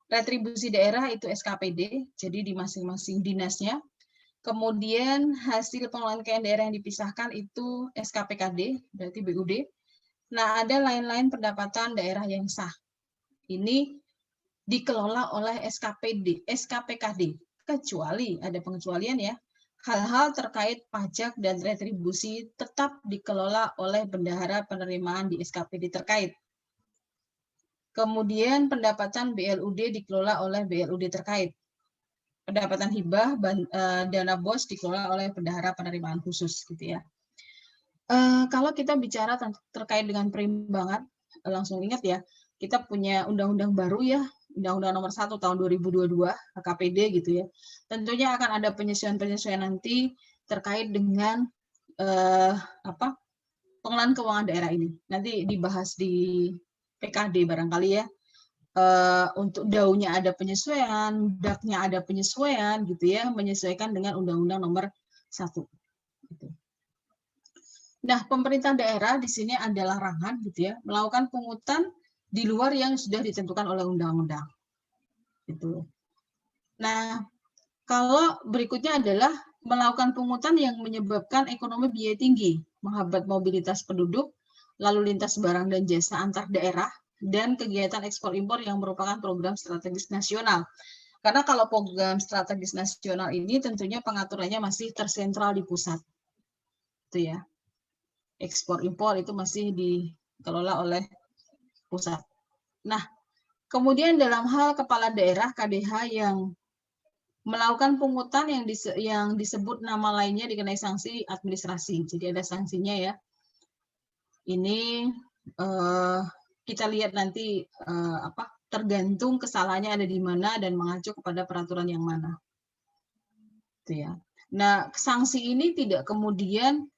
Retribusi daerah itu SKPD, jadi di masing-masing dinasnya. Kemudian hasil pengelolaan kekayaan daerah yang dipisahkan itu SKPKD, berarti BUD. Nah, ada lain-lain pendapatan daerah yang sah. Ini dikelola oleh SKPKD, kecuali ada pengecualian ya. Hal-hal terkait pajak dan retribusi tetap dikelola oleh bendahara penerimaan di SKPD terkait. Kemudian pendapatan BLUD dikelola oleh BLUD terkait. Pendapatan hibah, dana BOS dikelola oleh bendahara penerimaan khusus gitu ya. Kalau kita bicara terkait dengan perimbangan, langsung ingat ya, kita punya undang-undang baru ya, Undang-Undang Nomor 1 Tahun 2022 HKPD gitu ya. Tentunya akan ada penyesuaian-penyesuaian nanti terkait dengan pengelolaan keuangan daerah ini. Nanti dibahas di PKD barangkali ya. Untuk DAU-nya ada penyesuaian, DAK-nya ada penyesuaian gitu ya, menyesuaikan dengan Undang-Undang Nomor 1. Gitu. Nah, pemerintah daerah di sini ada larangan gitu ya, melakukan pungutan di luar yang sudah ditentukan oleh undang-undang. Gitu. Nah, kalau berikutnya adalah melakukan pungutan yang menyebabkan ekonomi biaya tinggi, menghambat mobilitas penduduk, lalu lintas barang dan jasa antar daerah, dan kegiatan ekspor impor yang merupakan program strategis nasional. Karena kalau program strategis nasional ini tentunya pengaturannya masih tersentral di pusat. Itu ya. Ekspor impor itu masih dikelola oleh pusat. Nah, kemudian dalam hal kepala daerah KDH yang melakukan pungutan yang disebut nama lainnya dikenai sanksi administrasi. Jadi ada sanksinya ya. Ini kita lihat nanti tergantung kesalahannya ada di mana dan mengacu kepada peraturan yang mana. Itu ya. Nah, sanksi ini tidak kemudian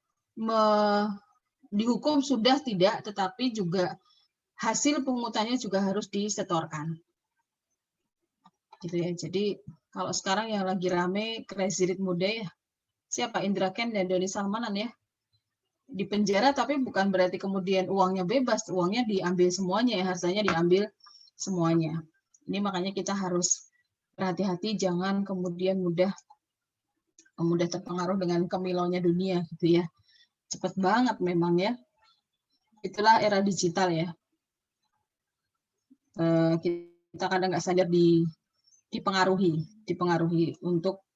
dihukum sudah tidak, tetapi juga hasil pungutannya juga harus disetorkan. Gitu ya. Jadi kalau sekarang yang lagi rame Crazy Rich Muda ya, siapa Indra Ken dan Doni Salmanan ya, di penjara tapi bukan berarti kemudian uangnya bebas, uangnya diambil semuanya ya, hartanya diambil semuanya. Ini makanya kita harus berhati-hati, jangan kemudian mudah terpengaruh dengan kemilauannya dunia gitu ya. Cepat banget memang ya. Itulah era digital ya. Kita kadang nggak sadar dipengaruhi untuk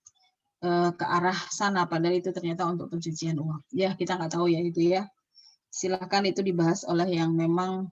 ke arah sana, padahal itu ternyata untuk pencucian uang. Ya, kita nggak tahu ya itu ya. Silakan itu dibahas oleh yang memang